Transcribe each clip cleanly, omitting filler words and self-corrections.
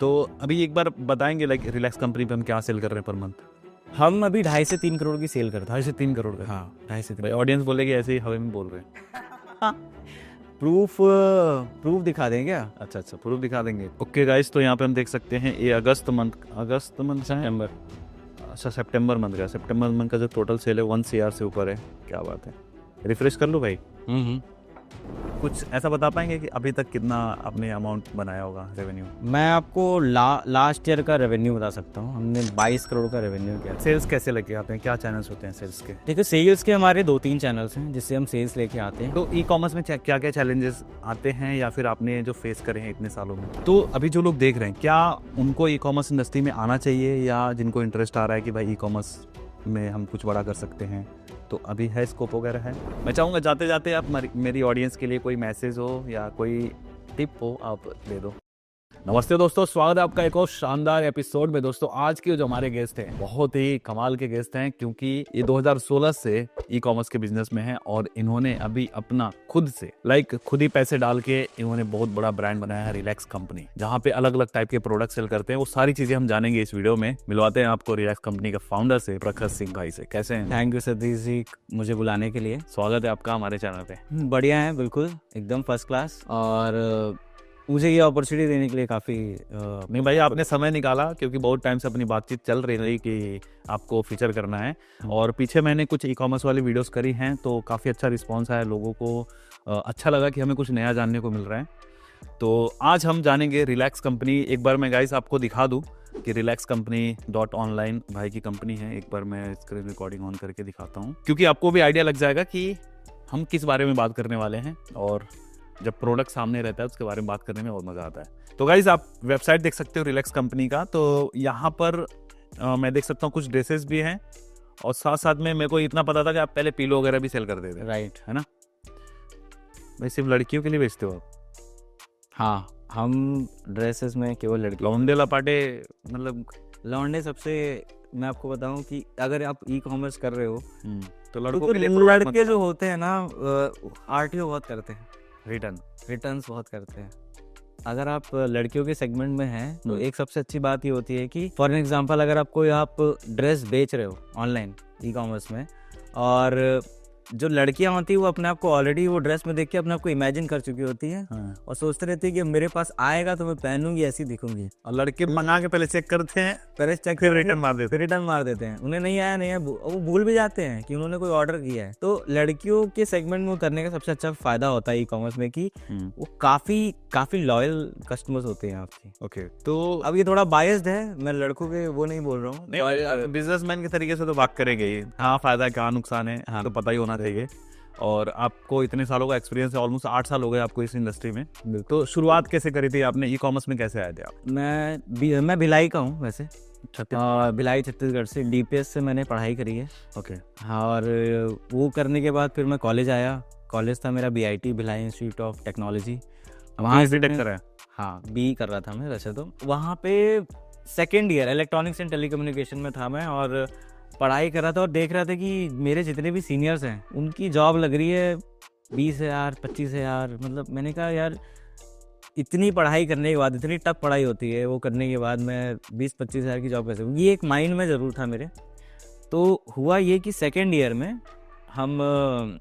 तो अभी एक बार बताएंगे लाइक रिलैक्स कंपनी पे हम क्या सेल कर रहे हैं पर मंथ? हम अभी 2.5 से 3 करोड़ की सेल करते हैं। 2.5 से 3 करोड़ का? हाँ, 2.5 से 3। भाई ऑडियंस बोलेगी ऐसे ही हवा में बोल रहे हैं। प्रूफ दिखा दें क्या? अच्छा प्रूफ दिखा देंगे। ओके गाइस, तो यहाँ पे हम देख सकते हैं ये अगस्त मंथ सितंबर। अच्छा सितंबर मंथ का जो टोटल सेल है 1 CR से ऊपर है। क्या बात है। रिफ्रेश कर लो भाई। कुछ ऐसा बता पाएंगे कि अभी तक कितना आपने अमाउंट बनाया होगा रेवेन्यू? मैं आपको लास्ट ईयर का रेवेन्यू बता सकता हूँ। हमने 22 करोड़ का रेवेन्यू किया। सेल्स कैसे लेके आते हैं? क्या चैनल्स होते हैं सेल्स के? देखिए, सेल्स के हमारे 2-3 चैनल्स हैं जिससे हम सेल्स लेके आते हैं। तो ई कॉमर्स में क्या क्या चैलेंजेस आते हैं या फिर आपने जो फेस करे हैं इतने सालों में? तो अभी जो लोग देख रहे हैं, क्या उनको ई कॉमर्स इंडस्ट्री में आना चाहिए या जिनको इंटरेस्ट आ रहा है कि भाई ई कॉमर्स में हम कुछ बड़ा कर सकते हैं, तो अभी है स्कोप वगैरह है? मैं चाहूँगा जाते जाते आप मेरी ऑडियंस के लिए कोई मैसेज हो या कोई टिप हो आप दे दो। नमस्ते दोस्तों, स्वागत है आपका एक और शानदार एपिसोड में। दोस्तों आज के जो हमारे गेस्ट हैं बहुत ही कमाल के गेस्ट हैं, क्योंकि ये 2016 से ई कॉमर्स के बिजनेस में हैं और इन्होंने अभी अपना खुद ही पैसे डाल के इन्होंने बहुत बड़ा ब्रांड बनाया है, रिलैक्स कंपनी, जहाँ पे अलग अलग टाइप के प्रोडक्ट सेल करते हैं। वो सारी चीजें हम जानेंगे इस वीडियो में। मिलवाते हैं आपको रिलैक्स कंपनी का फाउंडर से, प्रखर सिंह भाई से। कैसे हैं? थैंक यू सतीश जी मुझे बुलाने के लिए। स्वागत है आपका हमारे चैनल पे। बढ़िया है, बिल्कुल एकदम फर्स्ट क्लास। और मुझे ये अपॉर्चुनिटी देने के लिए काफ़ी नहीं भाई, आपने समय निकाला, क्योंकि बहुत टाइम से अपनी बातचीत चल रही थी कि आपको फीचर करना है। और पीछे मैंने कुछ ई कॉमर्स वाली वीडियोस करी हैं तो काफ़ी अच्छा रिस्पांस आया, लोगों को अच्छा लगा कि हमें कुछ नया जानने को मिल रहा है। तो आज हम जानेंगे रिलैक्स कंपनी। एक बार मैं गाइस आपको दिखा दूँ कि रिलैक्स कंपनी .online भाई की कंपनी है। एक बार मैं स्क्रीन रिकॉर्डिंग ऑन करके दिखाता हूँ, क्योंकि आपको भी आइडिया लग जाएगा कि हम किस बारे में बात करने वाले हैं, और जब प्रोडक्ट सामने रहता है उसके बारे में बात करने में और मज़ा आता है। तो गाइज आप वेबसाइट देख सकते हो रिलैक्स कंपनी का। तो यहाँ पर मैं देख सकता हूँ कुछ ड्रेसेस भी हैं, और साथ साथ में मेरे को इतना पता था कि आप पहले पिलो वगैरह भी सेल करते थे। राइट है ना भाई? सिर्फ लड़कियों के लिए बेचते हो आप? हाँ, हम ड्रेसेस में केवल लड़के। लौंडे लपाटे मतलब? लौंडे सबसे, मैं आपको बताऊं कि अगर आप ई कॉमर्स कर रहे हो तो लड़कों तो के लिए लड़के जो होते हैं ना RTO बहुत करते हैं, रिटर्न्स बहुत करते हैं। अगर आप लड़कियों के सेगमेंट में हैं तो एक सबसे अच्छी बात ये होती है कि फॉर एग्जांपल अगर आप ड्रेस बेच रहे हो ऑनलाइन ई कॉमर्स में, और जो लड़कियां होती है वो अपने आप को ऑलरेडी वो ड्रेस में देख के अपने आप को इमेजिन कर चुकी होती है, और सोचते रहती है कि मेरे पास आएगा तो मैं पहनूंगी, ऐसी दिखूंगी। और लड़के मंगा के पहले चेक करते हैं, पहले चेक फिर रिटर्न मार देते हैं। उन्हें नहीं आया वो भूल भी जाते हैं कि उन्होंने कोई ऑर्डर किया है। तो लड़कियों के सेगमेंट में उतरने का सबसे अच्छा फायदा होता है ई कॉमर्स में कि वो काफी लॉयल कस्टमर्स होते हैं आपके। ओके, तो अब ये थोड़ा बायस्ड है, मैं लड़कों के वो नहीं बोल रहा हूँ, बिजनेसमैन के तरीके से तो बात करेंगे ही। हाँ, फायदा क्या नुकसान है तो पता ही होना चाहिए। और आपको इतने सालों का एक्सपीरियंस है, ऑलमोस्ट 8 साल हो गए आपको इस इंडस्ट्री में। तो शुरुआत कैसे करी थी आपने? ई कॉमर्स में कैसे आए थे आप? मैं भिलाई का हूँ वैसे, भिलाई छत्तीसगढ़ से। DPS से मैंने पढ़ाई करी है। ओके। और वो करने के बाद फिर मैं कॉलेज आया। कॉलेज था मेरा BIT, Bhilai institute of technology. वहाँ बीटेक करा है? हाँ, BE कर रहा था मैं वैसे तो। वहाँ पे second year electronics and telecommunication में था मैं, और पढ़ाई कर रहा था और देख रहा था कि मेरे जितने भी सीनियर्स हैं उनकी जॉब लग रही है 20,000 25,000। मतलब मैंने कहा यार, इतनी पढ़ाई करने के बाद, इतनी टफ पढ़ाई होती है वो करने के बाद मैं 20-25,000 की जॉब कैसे? ये एक माइंड में ज़रूर था मेरे। तो हुआ ये कि सेकेंड ईयर में हम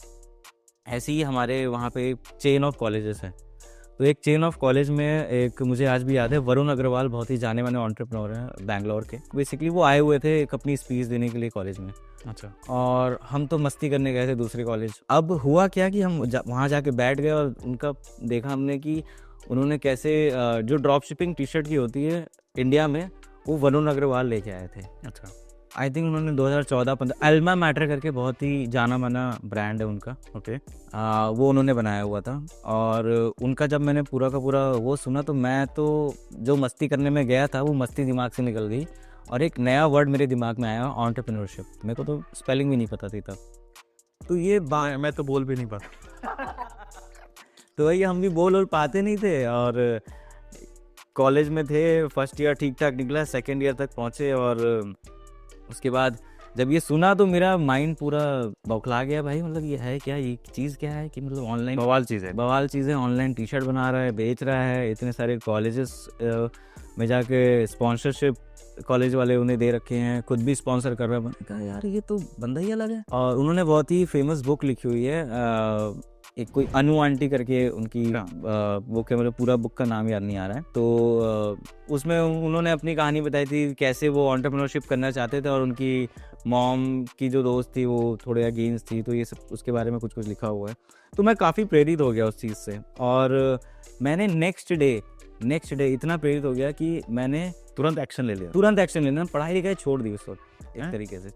ऐसे ही, हमारे वहाँ पे चेन ऑफ कॉलेजेस है, तो एक चेन ऑफ कॉलेज में एक, मुझे आज भी याद है, वरुण अग्रवाल बहुत ही जाने माने एंटरप्रेन्योर हैं बैंगलोर के। बेसिकली वो आए हुए थे एक अपनी स्पीच देने के लिए कॉलेज में। अच्छा। और हम तो मस्ती करने गए थे दूसरे कॉलेज। अब हुआ क्या कि हम वहाँ जाके बैठ गए और उनका देखा हमने कि उन्होंने कैसे जो ड्रॉप शिपिंग टी-शर्ट की होती है इंडिया में, वो वरुण अग्रवाल लेके आए थे। अच्छा। आई थिंक उन्होंने 2014-15 अल्मा मैटर करके बहुत ही जाना माना ब्रांड है उनका। ओके। वो उन्होंने बनाया हुआ था। और उनका जब मैंने पूरा का पूरा वो सुना तो मैं तो जो मस्ती करने में गया था वो मस्ती दिमाग से निकल गई, और एक नया वर्ड मेरे दिमाग में आया, एंटरप्रेन्योरशिप। मेरे को तो स्पेलिंग भी नहीं पता थी तब। तो ये मैं तो बोल भी नहीं पाता। तो ये हम भी बोल पाते नहीं थे। और कॉलेज में थे, फर्स्ट ईयर ठीक ठाक निकला, सेकेंड ईयर तक पहुँचे, और उसके बाद जब ये सुना तो मेरा माइंड पूरा बौखला गया। भाई मतलब ये है क्या, ये चीज़ क्या है कि मतलब ऑनलाइन बवाल चीज़ है, ऑनलाइन टी-शर्ट बना रहा है, बेच रहा है, इतने सारे कॉलेजेस मैं जाके स्पॉन्सरशिप कॉलेज वाले उन्हें दे रखे हैं, खुद भी स्पॉन्सर कर रहा है। मैंने कहा यार ये तो बंदा ही अलग है। और उन्होंने बहुत ही फेमस बुक लिखी हुई है, एक कोई अनु आंटी करके उनकी बुक है, मतलब पूरा बुक का नाम याद नहीं आ रहा है। तो उसमें उन्होंने अपनी कहानी बताई थी कैसे वो एंटरप्रेन्योरशिप करना चाहते थे और उनकी मॉम की जो दोस्त थी वो थोड़े अगेंस्ट थी, तो ये सब उसके बारे में कुछ कुछ लिखा हुआ है। तो मैं काफ़ी प्रेरित हो गया उस चीज़ से, और मैंने नेक्स्ट डे इतना प्रेरित हो गया कि मैंने तुरंत एक्शन लेना, पढ़ाई लिखाई छोड़ दी उस वक्त। एक तरीके से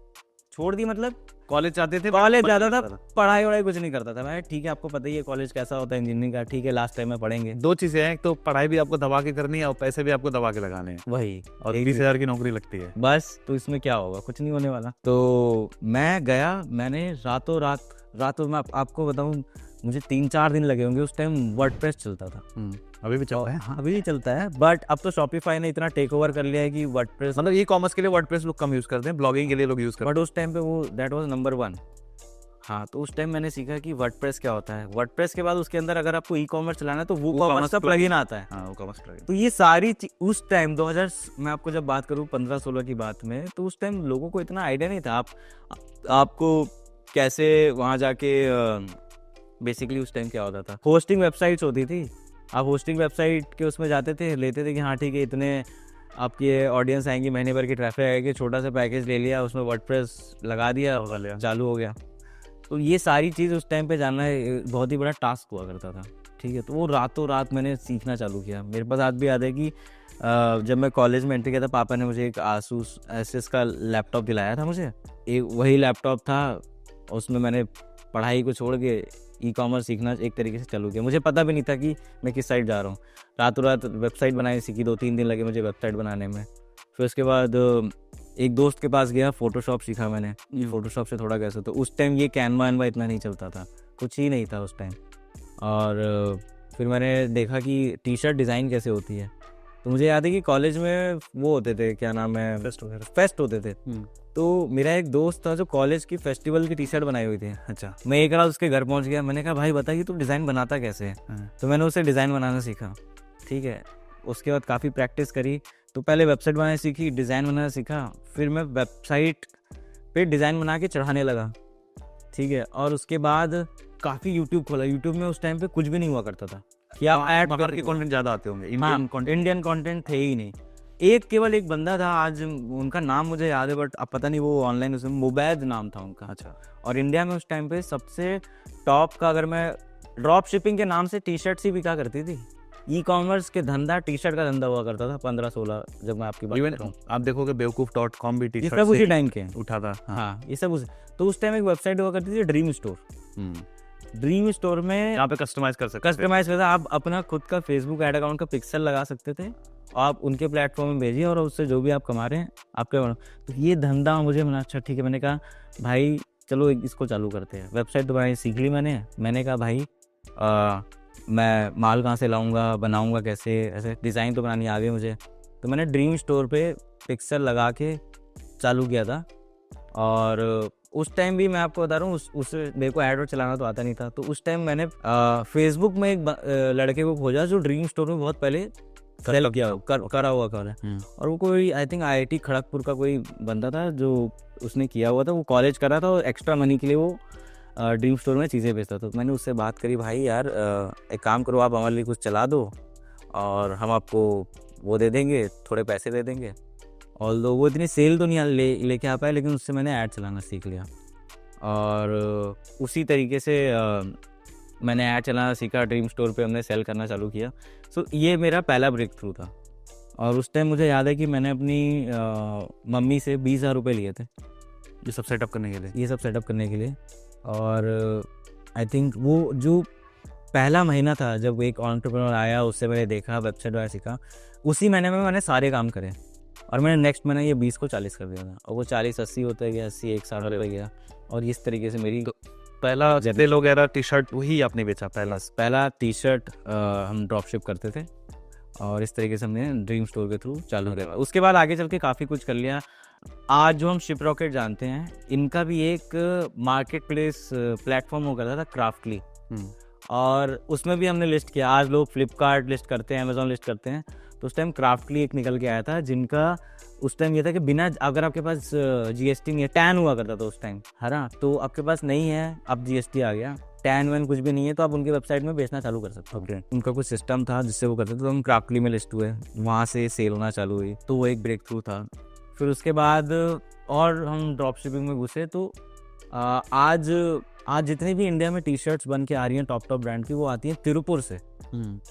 छोड़ दी, मतलब कॉलेज जाते थे, कॉलेज जाता था, पढ़ाई वढ़ाई कुछ नहीं करता था मैं। ठीक है, आपको पता ही है कॉलेज कैसा होता है इंजीनियरिंग का, ठीक है लास्ट टाइम में पढ़ेंगे। 2 चीजें हैं, एक तो पढ़ाई भी आपको दबा के करनी है और पैसे भी आपको दबा के लगाने हैं, वही, और 20,000 की नौकरी लगती है बस। तो इसमें क्या होगा, कुछ नहीं होने वाला। तो मैं गया, मैंने रातों रात में आपको बताऊं, मुझे 3-4 दिन लगे होंगे। उस टाइम वर्डप्रेस चलता था, अभी भी चलता है। हाँ अभी भी चलता है, बट अब तो शॉपिफाई ने इतना टेक ओवर कर लिया है कि वर्डप्रेस, मतलब ई कॉमर्स के लिए वर्डप्रेस लोग कम यूज करते हैं, ब्लॉगिंग के लिए लोग यूज करते हैं, बट उस टाइम पे वो दैट वाज नंबर 1। हाँ, तो उस टाइम मैंने सीखा कि वर्डप्रेस क्या होता है। वर्डप्रेस के बाद उसके अंदर अगर आपको ई कॉमर्स चलाना है तो वो कॉमर्स का प्लगइन आता है। हाँ, वो कॉमर्स प्लगइन। तो ये सारी उस टाइम 2000, मैं आपको जब बात करूँ 15-16 की बात में, तो उस टाइम लोगों को इतना आइडिया नहीं था आपको कैसे वहाँ जाके बेसिकली उस टाइम क्या होता था, होस्टिंग वेबसाइट्स होती थी। आप होस्टिंग वेबसाइट के उसमें जाते थे, लेते थे कि हाँ ठीक है इतने आपकी ऑडियंस आएंगी, महीने भर की ट्रैफिक आएगी, छोटा सा पैकेज ले लिया, उसमें वर्डप्रेस लगा दिया, चालू हो गया। तो ये सारी चीज़ उस टाइम पे जानना बहुत ही बड़ा टास्क हुआ करता था, ठीक है। तो वो रातों रात मैंने सीखना चालू किया। मेरे पास आज भी याद है कि जब मैं कॉलेज में एंट्री किया था, पापा ने मुझे एक आसूस एसएस का लैपटॉप दिलाया था मुझे। एक वही लैपटॉप था, उसमें मैंने पढ़ाई को छोड़ के ई कॉमर्स सीखना एक तरीके से चालू किया। मुझे पता भी नहीं था कि मैं किस साइड जा रहा हूँ। रातों रात वेबसाइट बनानी सीखी, 2-3 दिन लगे मुझे वेबसाइट बनाने में। फिर उसके बाद एक दोस्त के पास गया, फोटोशॉप सीखा मैंने, फोटोशॉप से थोड़ा कैसे। तो उस टाइम ये कैनवा इतना नहीं चलता था, कुछ ही नहीं था उस टाइम। और फिर मैंने देखा कि टी शर्ट डिज़ाइन कैसे होती है। तो मुझे याद है कि कॉलेज में वो होते थे, क्या नाम है, फेस्ट होते थे। तो मेरा एक दोस्त था जो कॉलेज की फेस्टिवल की टी शर्ट बनाई हुई थी। अच्छा, मैं एक रात उसके घर पहुंच गया, मैंने कहा भाई बता कि तू डिज़ाइन बनाता कैसे है। तो मैंने उसे डिज़ाइन बनाना सीखा, ठीक है। उसके बाद काफ़ी प्रैक्टिस करी। तो पहले वेबसाइट बनाना सीखी, डिज़ाइन बनाना सीखा, फिर मैं वेबसाइट पे डिज़ाइन बना के चढ़ाने लगा, ठीक है। और उसके बाद काफ़ी यूट्यूब खोला। यूट्यूब में उस टाइम पे कुछ भी नहीं हुआ करता था कि आप ऐड के कंटेंट ज़्यादा आते होंगे, इंडियन कंटेंट थे ही नहीं। केवल एक बंदा था, आज उनका नाम मुझे याद है बट अब पता नहीं वो ऑनलाइन, उसमें मुबैद नाम था उनका। अच्छा। और इंडिया में उस टाइम पे सबसे टॉप का, अगर मैं ड्रॉप शिपिंग के नाम से टी शर्ट्स ही बिका करती थी। ई कॉमर्स के धंधा, टी शर्ट का धंधा हुआ करता था 15-16, जब मैं आपकी बात कर रहा हूँ। आप देखोगे बेवकूफ.com भी टी शर्ट सब उसी टाइम के उठा था। हाँ, ये सब तो उस टाइम एक वेबसाइट हुआ करती थी ड्रीम स्टोर में यहाँ पे कस्टमाइज करता, आप अपना खुद का फेसबुक ऐड अकाउंट का पिक्सल लगा सकते थे, आप उनके प्लेटफॉर्म में भेजिए और उससे जो भी आप कमा रहे हैं आपके। तो ये धंधा मुझे मना, अच्छा ठीक है। मैंने कहा भाई चलो इसको चालू करते हैं। वेबसाइट तो बनाई सीख ली मैंने कहा भाई मैं माल कहाँ से लाऊंगा, बनाऊंगा कैसे, ऐसे डिज़ाइन तो बनानी आ गई मुझे। तो मैंने ड्रीम स्टोर पे पिक्सल लगा के चालू किया था। और उस टाइम भी मैं आपको बता रहा हूँ, उस मेरे को ऐड चलाना तो आता नहीं था। तो उस टाइम मैंने फेसबुक में एक लड़के को खोजा जो ड्रीम स्टोर में बहुत पहले सेल किया करा हुआ है। और वो कोई आई थिंक IIT खड़गपुर का कोई बंदा था जो उसने किया हुआ था। वो कॉलेज कर रहा था और एक्स्ट्रा मनी के लिए वो ड्रीम स्टोर में चीज़ें बेचता था। तो मैंने उससे बात करी, भाई यार एक काम करो, आप हमारे लिए कुछ चला दो और हम आपको वो दे देंगे, थोड़े पैसे दे देंगे। और वो इतनी सेल तो नहीं लेके आ पाए, लेकिन उससे मैंने ऐड चलाना सीख लिया। और उसी तरीके से मैंने ऐड चलाना सीखा, ड्रीम स्टोर पे हमने सेल करना चालू किया। सो ये मेरा पहला ब्रेक थ्रू था। और उस टाइम मुझे याद है कि मैंने अपनी मम्मी से 20,000 रुपये लिए थे ये सब सेटअप करने के लिए। और आई थिंक वो जो पहला महीना था जब एक एंटरप्रेन्योर आया, उससे मैंने देखा, वेबसाइट वगैरह सीखा, उसी महीने में मैंने सारे काम करे। और मैंने नेक्स्ट महीने ये 20 को 40 कर दिया था। और वो 40 80 होता गया, 80 160 होता गया। और इस तरीके से मेरी पहला जेल वगैरह टी शर्ट वही आपने बेचा? पहला टी शर्ट हम ड्रॉप शिप करते थे। और इस तरीके से हमने ड्रीम स्टोर के थ्रू चालू किया। उसके बाद आगे चल के काफ़ी कुछ कर लिया। आज जो हम शिपरॉकेट जानते हैं, इनका भी एक मार्केट प्लेस प्लेटफॉर्म हो गया था क्राफ्टली। और उसमें भी हमने लिस्ट किया। आज लोग फ्लिपकार्ट लिस्ट करते हैं, अमेजोन लिस्ट करते हैं, तो उस टाइम क्राफ्टली एक निकल के आया था, जिनका उस टाइम ये था कि बिना, अगर आपके पास जीएसटी नहीं है, टैन हुआ करता था उस टाइम, है ना, तो आपके पास नहीं है, अब जीएसटी आ गया, टैन वैन कुछ भी नहीं है, तो आप उनकी वेबसाइट में बेचना चालू कर सकते हो। ओके। उनका कुछ सिस्टम था जिससे वो करते थे, तो हम क्राफ्टली में लिस्ट हुए, वहाँ से सेल होना चालू हुई, तो वो एक ब्रेक थ्रू था। फिर उसके बाद और हम ड्रॉप शिपिंग में घुसे, तो आज जितनी भी इंडिया में टी शर्ट्स बन के आ रही हैं टॉप ब्रांड की, वो आती हैं तिरुपुर से।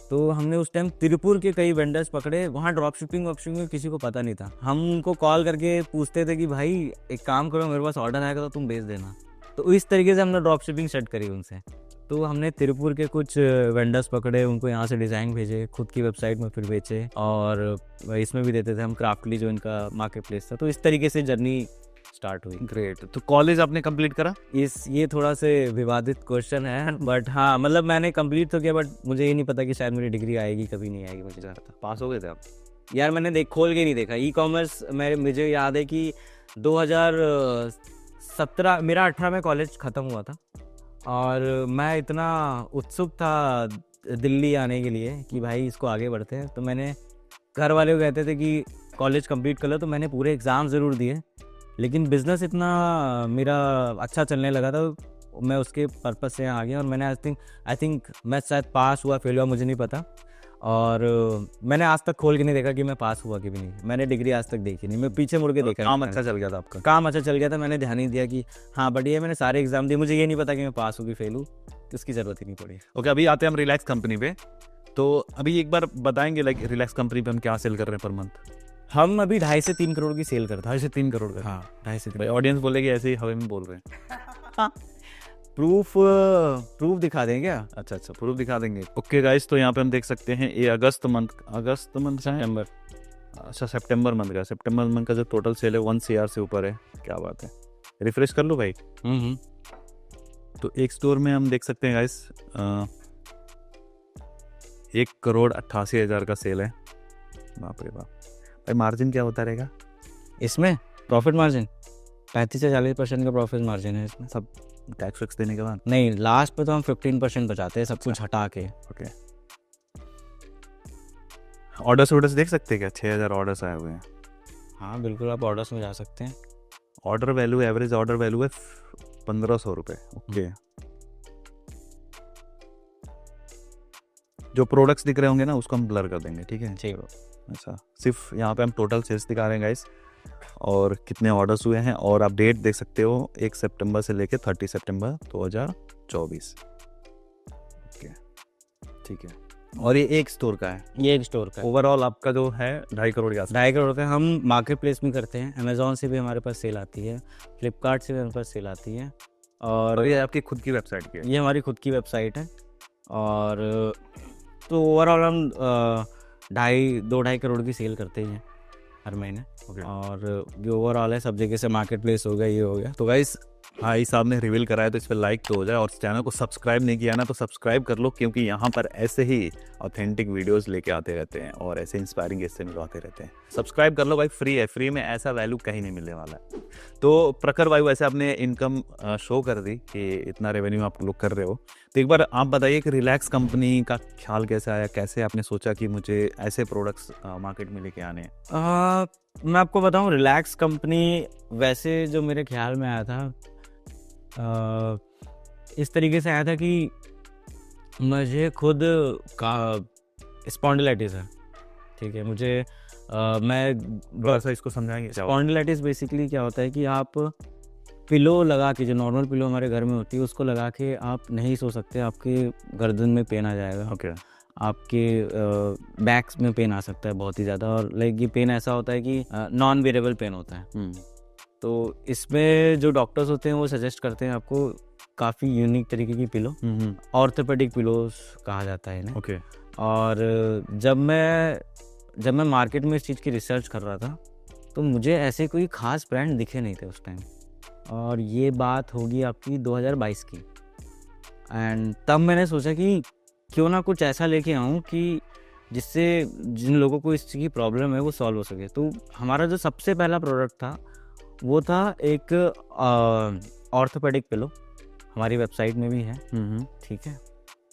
तो हमने उस टाइम तिरुपुर के कई वेंडर्स पकड़े, वहाँ ड्रॉप शिपिंग में किसी को पता नहीं था। हम उनको कॉल करके पूछते थे कि भाई एक काम करो, मेरे पास ऑर्डर आएगा तो तुम भेज देना। तो इस तरीके से हमने ड्रॉप शिपिंग सेट करी उनसे। तो हमने तिरुपुर के कुछ वेंडर्स पकड़े, उनको यहाँ से डिज़ाइन भेजे, खुद की वेबसाइट में फिर बेचे, और इसमें भी देते थे हम क्राफ्टली, जो इनका मार्केट प्लेस था। तो इस तरीके से जर्नी स्टार्ट हुई। ग्रेट। तो कॉलेज आपने कंप्लीट करा? ये थोड़ा से विवादित क्वेश्चन है, बट हाँ, मतलब मैंने कंप्लीट तो किया, बट मुझे ये नहीं पता कि शायद मेरी डिग्री आएगी कभी नहीं आएगी, मुझे पता। पास हो गए थे आप? यार मैंने खोल के नहीं देखा ई कॉमर्स। मुझे याद है कि 2017 मेरा 18 में कॉलेज ख़त्म हुआ था, और मैं इतना उत्सुक था दिल्ली आने के लिए कि भाई इसको आगे बढ़ते हैं। तो मैंने, घर वाले को कहते थे कि कॉलेज कंप्लीट कर लो, तो मैंने पूरे एग्ज़ाम ज़रूर दिए, लेकिन बिज़नेस इतना मेरा अच्छा चलने लगा था, मैं उसके पर्पज़ से यहाँ आ गया। और मैंने आई थिंक मैं शायद पास हुआ फेल हुआ मुझे नहीं पता, और मैंने आज तक खोल के नहीं देखा कि मैं पास हुआ कि भी नहीं। मैंने डिग्री आज तक देखी नहीं, मैं पीछे मुड़ के देखा। काम अच्छा चल गया था आपका? काम अच्छा चल गया था, मैंने ध्यान नहीं दिया कि हाँ बढ़िया, मैंने सारे एग्जाम दिए, मुझे ये नहीं पता कि मैं पास हूँ कि फेल हूँ, उसकी ज़रूरत ही नहीं पड़ी। ओके, अभी आते हैं हम रिलैक्स कंपनी पे। तो अभी एक बार बताएंगे लाइक रिलैक्स कंपनी पे हम क्या सेल कर रहे हैं पर मंथ? हम अभी 2.5 से 3 करोड़ की सेल करते हैं। 2.5 से 3 करोड़ का? हाँ, 2.5 से 3। भाई ऑडियंस बोलेगी ऐसे ही हवा में बोल रहे हैं। प्रूफ दिखा दें क्या? अच्छा, प्रूफ दिखा देंगे। ओके गाइस, तो यहाँ पे हम देख सकते हैं ये अगस्त मंथ सितंबर, अच्छा सितंबर मंथ का जो टोटल सेल है 1 CR से ऊपर है। क्या बात है, रिफ्रेश कर लो भाई। तो एक स्टोर में हम देख सकते हैं गाइस 1,88,000 का सेल है। बाप रे बाप। भाई मार्जिन क्या होता रहेगा इसमें? प्रॉफिट मार्जिन 35 से 40% का प्रॉफिट मार्जिन है इसमें, सब टैक्स वैक्स देने के बाद? नहीं, लास्ट पे तो हम 15% बचाते हैं, सब कुछ हटा के। ओके, ऑर्डर्स देख सकते हैं क्या? 6,000 ऑर्डर्स आए हुए हैं। हाँ बिल्कुल, आप ऑर्डर्स में जा सकते हैं। Order value, average order value है 1,500 रुपये। ओके, जो प्रोडक्ट्स दिख रहे होंगे ना उसको हम ब्लर कर देंगे, ठीक है? ठीक है। अच्छा, सिर्फ यहाँ पे हम टोटल सेल्स दिखा रहे हैं गाइस, और कितने ऑर्डर्स हुए हैं, और आप डेट देख सकते हो 1 सितंबर से लेके 30 सितंबर 2024। ओके, ठीक है। और ये एक स्टोर का है? ये एक स्टोर का है। ओवरऑल आपका जो है 2.5 करोड़ के आसपास? 2.5 करोड़ का। हम मार्केट प्लेस में करते हैं, अमेजोन से भी हमारे पास सेल आती है, फ्लिपकार्ट से भी हमारे पास सेल आती है, और ये आपकी खुद की वेबसाइट की है? ये हमारी खुद की वेबसाइट है। और तो ओवरऑल हम 2.5 करोड़ की सेल करते हैं हर महीने। और जो ओवरऑल है सब जगह से मार्केट प्लेस हो गया, ये हो गया। तो गाइस भाई साहब ने रिवील कराया, तो इस पर लाइक तो हो जाए, और चैनल को सब्सक्राइब नहीं किया ना तो सब्सक्राइब कर लो, क्योंकि यहाँ पर ऐसे ही ऑथेंटिक वीडियोस लेके आते रहते हैं और ऐसे इंस्पायरिंग गेस्ट से मिलवाते रहते हैं। सब्सक्राइब कर लो भाई, फ्री है, फ्री में ऐसा वैल्यू कहीं नहीं मिलने वाला है। तो प्रखर भाई, वैसे आपने इनकम शो कर दी कि इतना रेवेन्यू आप लोग कर रहे हो, तो एक बार आप बताइए कि रिलैक्स कंपनी का ख्याल कैसे आया, कैसे आपने सोचा कि मुझे ऐसे प्रोडक्ट्स मार्केट में लेके आने हैं? मैं आपको बताऊं, रिलैक्स कंपनी वैसे जो मेरे ख्याल में आया था, इस तरीके से आया था कि मुझे खुद का स्पॉन्डिलाइटिस है, ठीक है? मुझे मैं थोड़ा सा इसको समझाएंगे? स्पॉन्डिलाइटिस बेसिकली क्या होता है कि आप पिलो लगा के, जो नॉर्मल पिलो हमारे घर में होती है, उसको लगा के आप नहीं सो सकते, आपके गर्दन में पेन आ जाएगा। ओके। आपके बैक्स में पेन आ सकता है बहुत ही ज़्यादा, और लाइक ये पेन ऐसा होता है कि नॉन वेरिएबल पेन होता है। तो इसमें जो डॉक्टर्स होते हैं वो सजेस्ट करते हैं आपको काफ़ी यूनिक तरीके की पिलो, ऑर्थोपेडिक पिलोज कहा जाता है इन्हें। ओके। और जब मैं मार्केट में इस चीज़ की रिसर्च कर रहा था, तो मुझे ऐसे कोई ख़ास ब्रांड दिखे नहीं थे उस टाइम, और ये बात होगी आपकी 2022 की। एंड तब मैंने सोचा कि क्यों ना कुछ ऐसा लेके आऊँ कि जिससे जिन लोगों को इस चीज़ की प्रॉब्लम है वो सॉल्व हो सके। तो हमारा जो सबसे पहला प्रोडक्ट था वो था एक ऑर्थोपेडिक पिलो, हमारी वेबसाइट में भी है, ठीक है?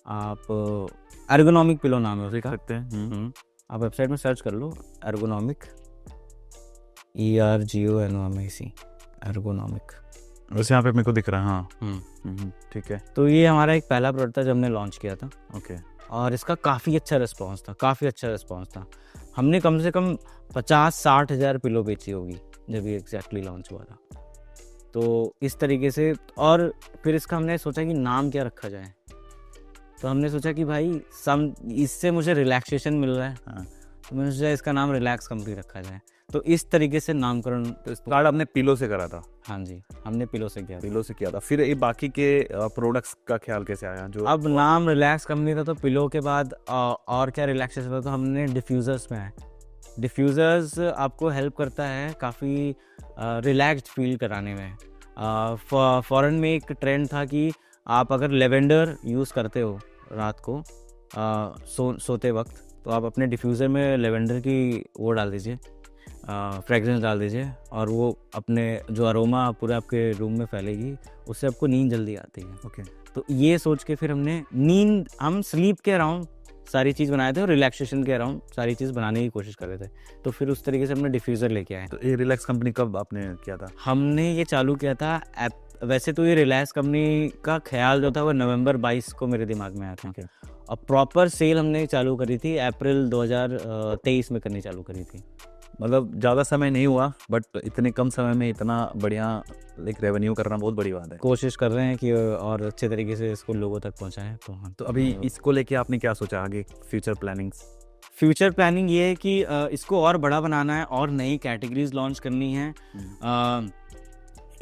आप एर्गोनॉमिक पिलो नाम है उसका, सकते हैं। आप वेबसाइट में सर्च कर लो एर्गोनॉमिक, ERGONOMIC, एर्गोनॉमिक। वैसे यहाँ पे मेरे को दिख रहा है। हाँ ठीक है। तो ये हमारा एक पहला प्रोडक्ट था जब हमने लॉन्च किया था, ओके। और इसका काफ़ी अच्छा रिस्पांस था, काफ़ी अच्छा रिस्पांस था। हमने कम से कम 50-60 हज़ार पिलो बेची होगी जब ये एग्जैक्टली लॉन्च हुआ था। तो इस तरीके से, और फिर इसका हमने सोचा कि नाम क्या रखा जाए। तो हमने सोचा कि भाई इससे मुझे रिलैक्सेशन मिल रहा है। हाँ। तो मैंने सोचा इसका नाम रिलैक्स कंपनी रखा जाए। तो इस तरीके से नामकरण। तो स्टार्ट आपने पिलो से करा था? हाँ जी, हमने पिलो से किया था। पिलो से किया था। फिर ये बाकी के प्रोडक्ट्स का ख्याल कैसे आया? जो अब नाम रिलैक्स कंपनी था तो पिलो के बाद और क्या रिलैक्सेशन था, तो हमने डिफ्यूज़र्स में आए। डिफ्यूज़र्स आपको हेल्प करता है काफ़ी रिलैक्स्ड फील कराने में। फॉरेन में एक ट्रेंड था कि आप अगर लेवेंडर यूज़ करते हो रात को सोते वक्त, तो आप अपने डिफ्यूज़र में लेवेंडर की वो डाल दीजिए, फ्रेगरेंस डाल दीजिए, और वो अपने जो अरोमा पूरे आपके रूम में फैलेगी, उससे आपको नींद जल्दी आती है। ओके। तो ये सोच के फिर हम स्लीप के अराउंड सारी चीज़ बनाए थे और रिलैक्सेशन के अराउंड सारी चीज़ बनाने की कोशिश कर रहे थे। तो फिर उस तरीके से हमने डिफ्यूज़र लेके आए। तो ये रिलैक्स कंपनी कब आपने किया था? हमने ये चालू किया था वैसे तो ये रिलैक्स कंपनी का ख्याल जो था वो नवंबर 22 को मेरे दिमाग में आया था। Okay. और प्रॉपर सेल हमने चालू करी थी अप्रैल 2023 में करनी चालू करी थी। मतलब ज़्यादा समय नहीं हुआ, बट इतने कम समय में इतना बढ़िया एक रेवेन्यू करना बहुत बड़ी बात है। कोशिश कर रहे हैं कि और अच्छे तरीके से इसको लोगों तक पहुंचाएं। तो हाँ, तो अभी इसको लेके आपने क्या सोचा आगे, फ्यूचर प्लानिंग्स? फ्यूचर प्लानिंग ये है कि इसको और बड़ा बनाना है और नई कैटेगरीज लॉन्च करनी है।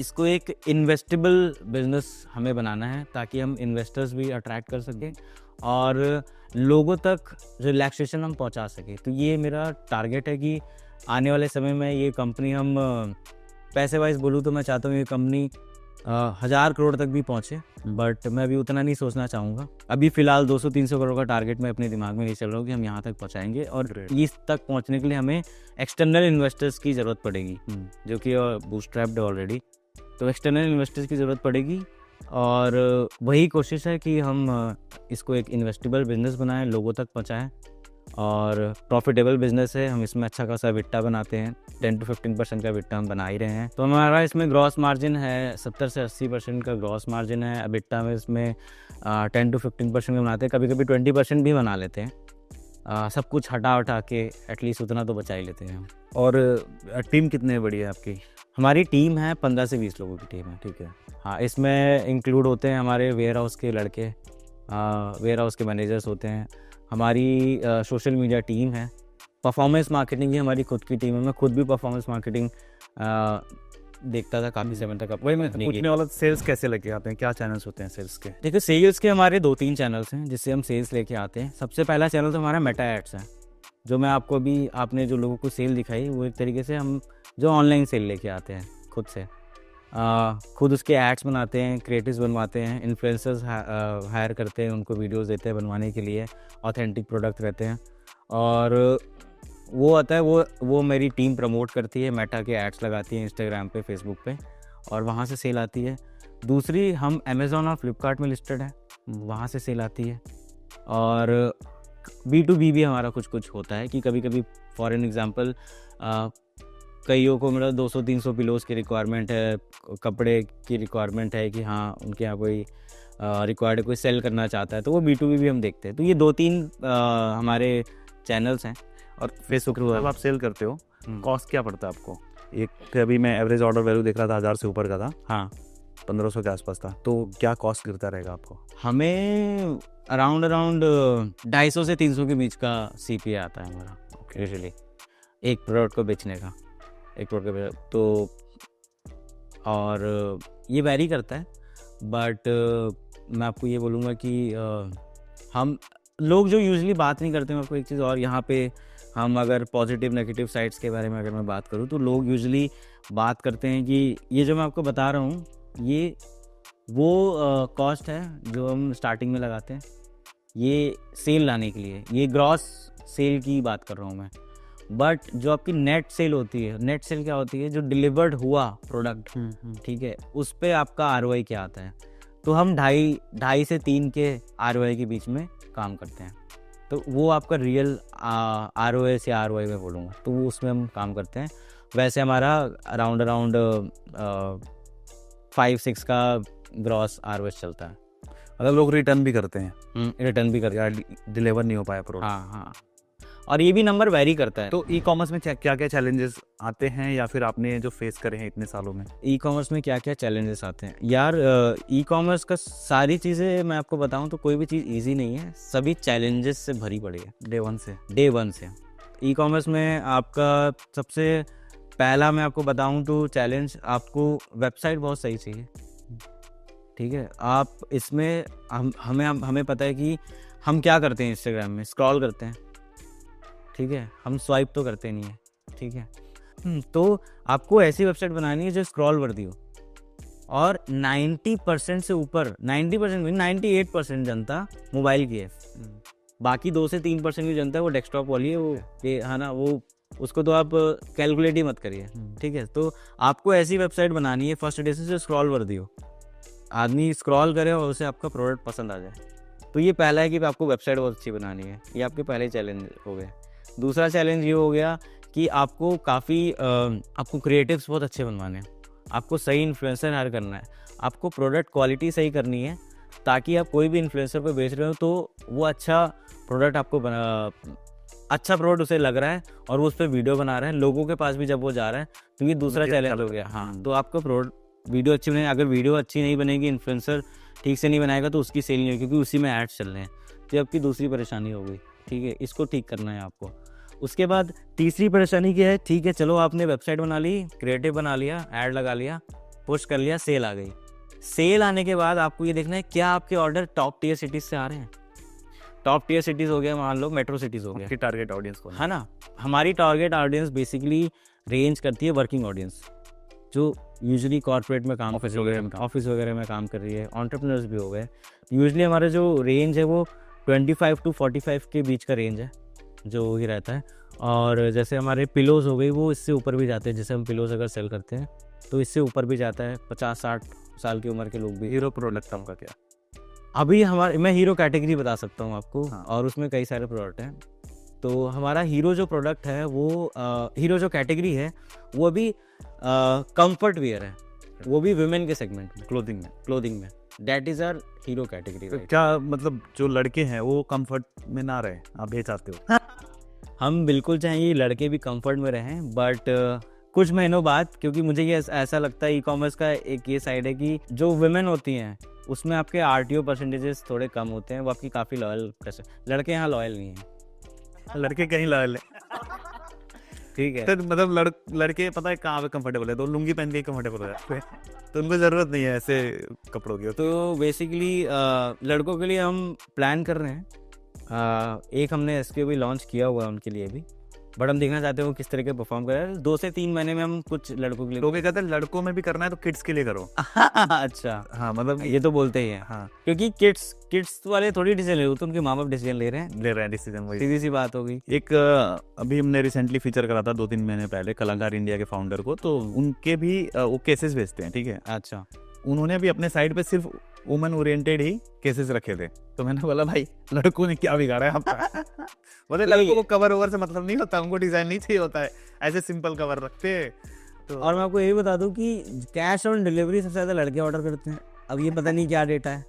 इसको एक इन्वेस्टेबल बिजनेस हमें बनाना है ताकि हम इन्वेस्टर्स भी अट्रैक्ट कर सकें और लोगों तक रिलैक्सेशन हम पहुंचा सकें। तो ये मेरा टारगेट है कि आने वाले समय में ये कंपनी, हम पैसे वाइज बोलूँ तो मैं चाहता हूँ ये कंपनी 1000 करोड़ तक भी पहुँचे, बट मैं अभी उतना नहीं सोचना चाहूँगा। अभी फ़िलहाल 200-300 करोड़ का टारगेट मैं अपने दिमाग में नहीं चल रहा हूँ कि हम यहाँ तक पहुँचाएंगे, और इस तक पहुँचने के लिए हमें एक्सटर्नल इन्वेस्टर्स की ज़रूरत पड़ेगी, जो कि बूटस्ट्रैप्ड है ऑलरेडी। तो एक्सटर्नल इन्वेस्टर्स की ज़रूरत पड़ेगी, और वही कोशिश है कि हम इसको एक इन्वेस्टेबल बिजनेस बनाएं, लोगों तक पहुँचाएं, और प्रॉफिटेबल बिजनेस है। हम इसमें अच्छा खासा बिट्टा बनाते हैं, 10-15% का बिट्टा हम बना ही रहे हैं। तो हमारा इसमें ग्रॉस मार्जिन है 70 से 80% का ग्रॉस मार्जिन है। बिट्टा में इसमें 10-15% का बनाते हैं, कभी कभी 20% भी बना लेते हैं। सब कुछ हटा के एटलीस्ट उतना तो बचा ही लेते हैं हम। और टीम कितने बड़ी है आपकी? हमारी टीम है 15 से 20 लोगों की टीम है। ठीक है। हाँ, इसमें इंक्लूड होते हैं हमारे वेयर हाउस के लड़के, वेयर हाउस के मैनेजर्स होते हैं, हमारी सोशल मीडिया टीम है, परफॉर्मेंस मार्केटिंग भी हमारी खुद की टीम है। मैं खुद भी परफॉर्मेंस मार्केटिंग देखता था काफ़ी समय तक। वही मैं पूछने वाला, सेल्स कैसे लेके आते हैं, क्या चैनल्स होते हैं सेल्स के? देखिए, सेल्स के हमारे 2-3 चैनल्स हैं जिससे हम सेल्स लेके आते हैं। सबसे पहला चैनल तो हमारा मेटा एड्स है, जो मैं आपको अभी, आपने जो लोगों को सेल दिखाई, वो एक तरीके से हम जो ऑनलाइन सेल लेके आते हैं खुद से। खुद उसके एड्स बनाते हैं, क्रिएटिव्स बनवाते हैं, इन्फ्लुएंसर्स हायर करते हैं, उनको वीडियोस देते हैं बनवाने के लिए, ऑथेंटिक प्रोडक्ट रहते हैं, और वो आता है, वो मेरी टीम प्रमोट करती है, मेटा के एड्स लगाती है इंस्टाग्राम पे, फेसबुक पे, और वहाँ से सेल आती है। दूसरी, हम अमेज़ॉन और फ्लिपकार्ट में लिस्टेड है, वहाँ से सेल आती है। और B2B भी हमारा कुछ होता है कि कभी कभी फॉर एन एग्जांपल कईयों को मतलब 200-300 पिलोज की रिक्वायरमेंट है, कपड़े की रिक्वायरमेंट है कि हाँ उनके यहाँ कोई रिक्वायर्ड कोई सेल करना चाहता है, तो वो B2B भी हम देखते हैं। तो ये 2-3 हमारे चैनल्स हैं। और फेसबुक जब आप सेल करते हो, कॉस्ट क्या पड़ता है आपको? एक अभी मैं एवरेज ऑर्डर वैल्यू देख रहा था, 1000 से ऊपर का था। हाँ, 1500 के आसपास था। तो क्या कॉस्ट गिरता रहेगा आपको? हमें अराउंड 250 से 300 के बीच का CPA आता है हमारा यूजुअली एक प्रोडक्ट को बेचने का, एक प्रोडक्ट का। तो और ये वैरी करता है, बट मैं आपको ये बोलूँगा कि हम लोग जो यूजुअली बात नहीं करते हैं, आपको एक चीज़ और यहाँ पे, हम अगर पॉजिटिव नेगेटिव साइड्स के बारे में अगर मैं बात करूँ, तो लोग यूजुअली बात करते हैं कि ये जो मैं आपको बता रहा हूँ, ये वो कॉस्ट है जो हम स्टार्टिंग में लगाते हैं, ये सेल लाने के लिए, ये ग्रॉस सेल की बात कर रहा हूँ मैं। बट जो आपकी नेट सेल होती है, नेट सेल क्या होती है? जो डिलीवर्ड हुआ प्रोडक्ट, ठीक है, उस पर आपका ROI क्या आता है। तो हम 2.5 से 3 के ROI के बीच में काम करते हैं। तो वो आपका रियल ROS या ROI में बोलूँगा, तो वो उसमें हम काम करते हैं। वैसे हमारा अराउंड 5-6 का ग्रॉस ROS चलता है। मतलब लोग रिटर्न भी करते हैं रिटर्न भी करते या डिलीवर नहीं हो पाया प्रोडक्ट। हाँ, और ये भी नंबर वेरी करता है। तो ई कॉमर्स में क्या क्या चैलेंजेस आते हैं या फिर आपने जो फेस करे हैं इतने सालों में? ई कॉमर्स में क्या क्या चैलेंजेस आते हैं यार? ई कॉमर्स का सारी चीज़ें मैं आपको बताऊं तो कोई भी चीज़ इजी नहीं है, सभी चैलेंजेस से भरी पड़ी है डे वन से। ई कॉमर्स में आपका सबसे पहला मैं आपको बताऊं तो चैलेंज, आपको वेबसाइट बहुत सही चाहिए। ठीक है, आप इसमें हमें पता है कि हम क्या करते हैं, इंस्टाग्राम में स्क्रॉल करते हैं, ठीक है, हम स्वाइप तो करते नहीं है, ठीक है। तो आपको ऐसी वेबसाइट बनानी है जो स्क्रॉल वर्दी हो, और 90% से ऊपर 98% जनता मोबाइल की है, बाकी 2 से 3% की जनता है वो डेस्कटॉप वाली है, वो ये है ना, वो उसको तो आप कैलकुलेट ही मत करिए, ठीक है। तो आपको ऐसी वेबसाइट बनानी है फर्स्ट डे से स्क्रॉल वर्दी हो, आदमी स्क्रॉल करे और उसे आपका प्रोडक्ट पसंद आ जाए। तो ये पहला है कि आपको वेबसाइट बहुत अच्छी बनानी है, ये आपके पहले चैलेंज हो गए। दूसरा चैलेंज ये हो गया कि आपको आपको क्रिएटिव्स बहुत अच्छे बनवाने हैं, आपको सही इन्फ्लुएंसर हायर करना है, आपको प्रोडक्ट क्वालिटी सही करनी है, ताकि आप कोई भी इन्फ्लुएंसर पे बेच रहे हो तो वो अच्छा प्रोडक्ट अच्छा प्रोडक्ट उसे लग रहा है और वो उस पर वीडियो बना रहा है, लोगों के पास भी जब वो जा रहा है, तो ये दूसरा चैलेंज हो गया। हाँ, तो आपका प्रोडक्ट वीडियो अच्छी बनेगी, अगर वीडियो अच्छी नहीं बनेगी, इन्फ्लुएंसर ठीक से नहीं बनाएगा तो उसकी सेल नहीं होगी, क्योंकि उसी में एड्स चल रहे हैं, तो आपकी दूसरी परेशानी हो गई, ठीक है, इसको ठीक करना है आपको। उसके बाद तीसरी परेशानी क्या है, ठीक है, चलो आपने वेबसाइट बना ली, क्रिएटिव बना लिया, ऐड लगा लिया, पोस्ट कर लिया, सेल आ गई। सेल आने के बाद आपको ये देखना है क्या आपके ऑर्डर टॉप टियर सिटीज़ से आ रहे हैं। टॉप टियर सिटीज़ हो गया, मान लो मेट्रो सिटीज़ हो गया, टारगेट ऑडियंस को है ना। हमारी टारगेट ऑडियंस बेसिकली रेंज करती है वर्किंग ऑडियंस, जो यूजुअली कॉर्पोरेट में काम ऑफिस वगैरह में काम कर रही है, एंटरप्रेन्योर्स भी हो गए। यूजुअली हमारा जो रेंज है वो 25 to 45 के बीच का रेंज है जो ही रहता है। और जैसे हमारे पिलोज़ हो गई, वो इससे ऊपर भी जाते हैं, जैसे हम पिलोज़ अगर सेल करते हैं तो इससे ऊपर भी जाता है, 50-60 साल की उम्र के लोग भी। हीरो प्रोडक्ट का क्या? अभी मैं हीरो कैटेगरी बता सकता हूँ आपको। हाँ। और उसमें कई सारे प्रोडक्ट हैं। तो हमारा हीरो जो प्रोडक्ट है वो हीरो जो कैटेगरी है वो अभी कंफर्ट वेयर है, वो भी वुमेन के सेगमेंट में, क्लोथिंग में। That is our hero category. तो क्या मतलब जो लड़के हैं वो कंफर्ट में ना रहे, आप ये चाहते हो? हम बिल्कुल चाहेंगे लड़के भी कंफर्ट में रहें, बट कुछ महीनों बाद, क्योंकि मुझे ये ऐसा लगता है ई कॉमर्स का एक ये साइड है कि जो वुमेन होती हैं उसमें आपके RTO परसेंटेजेस थोड़े कम होते हैं, वो आपकी काफ़ी लॉयल। लड़के यहाँ लॉयल नहीं हैं, लड़के कहीं लॉयल है। ठीक है। तो मतलब लड़के पता है कहाँ पे कंफर्टेबल है, तो लुंगी पहन के कंफर्टेबल हो जाते हैं, तो उनको ज़रूरत नहीं है ऐसे कपड़ों की। तो बेसिकली लड़कों के लिए हम प्लान कर रहे हैं, एक हमने SKU भी लॉन्च किया हुआ है उनके लिए भी, बट हम देखना चाहते हैं वो किस तरह के परफॉर्म कर रहे हैं। 2 से 3 महीने में हम कुछ लड़कों के लिए। लोग कहते हैं लड़कों में भी करना है तो किड्स के लिए करो। अच्छा, हाँ, मतलब ये तो बोलते ही हैं। हाँ, क्योंकि किड्स वाले थोड़ी डिसीजन ले रहे, तो उनके माँ बाप डिसीजन ले रहे हैं डिसीजन, वही सीधी सी बात हो गई। एक अभी हमने रिसेंटली फीचर करा था 2-3 महीने पहले कलाकार इंडिया के फाउंडर को, तो उनके भी वो केसेस भेजते हैं, ठीक है। अच्छा, उन्होंने भी अपने साइड पे सिर्फ वुमन ओरिएंटेड ही केसेस रखे थे, तो मैंने बोला भाई लड़कों ने क्या बिगाड़ा है आपका? बोले लड़कों को कवर ओवर से मतलब नहीं होता, उनको डिजाइन नहीं चाहिए होता है, ऐसे सिंपल कवर रखते हैं। तो और मैं आपको यही बता दूं कि कैश ऑन डिलीवरी सबसे ज़्यादा लड़के ऑर्डर करते हैं। अब ये पता नहीं क्या डेटा है,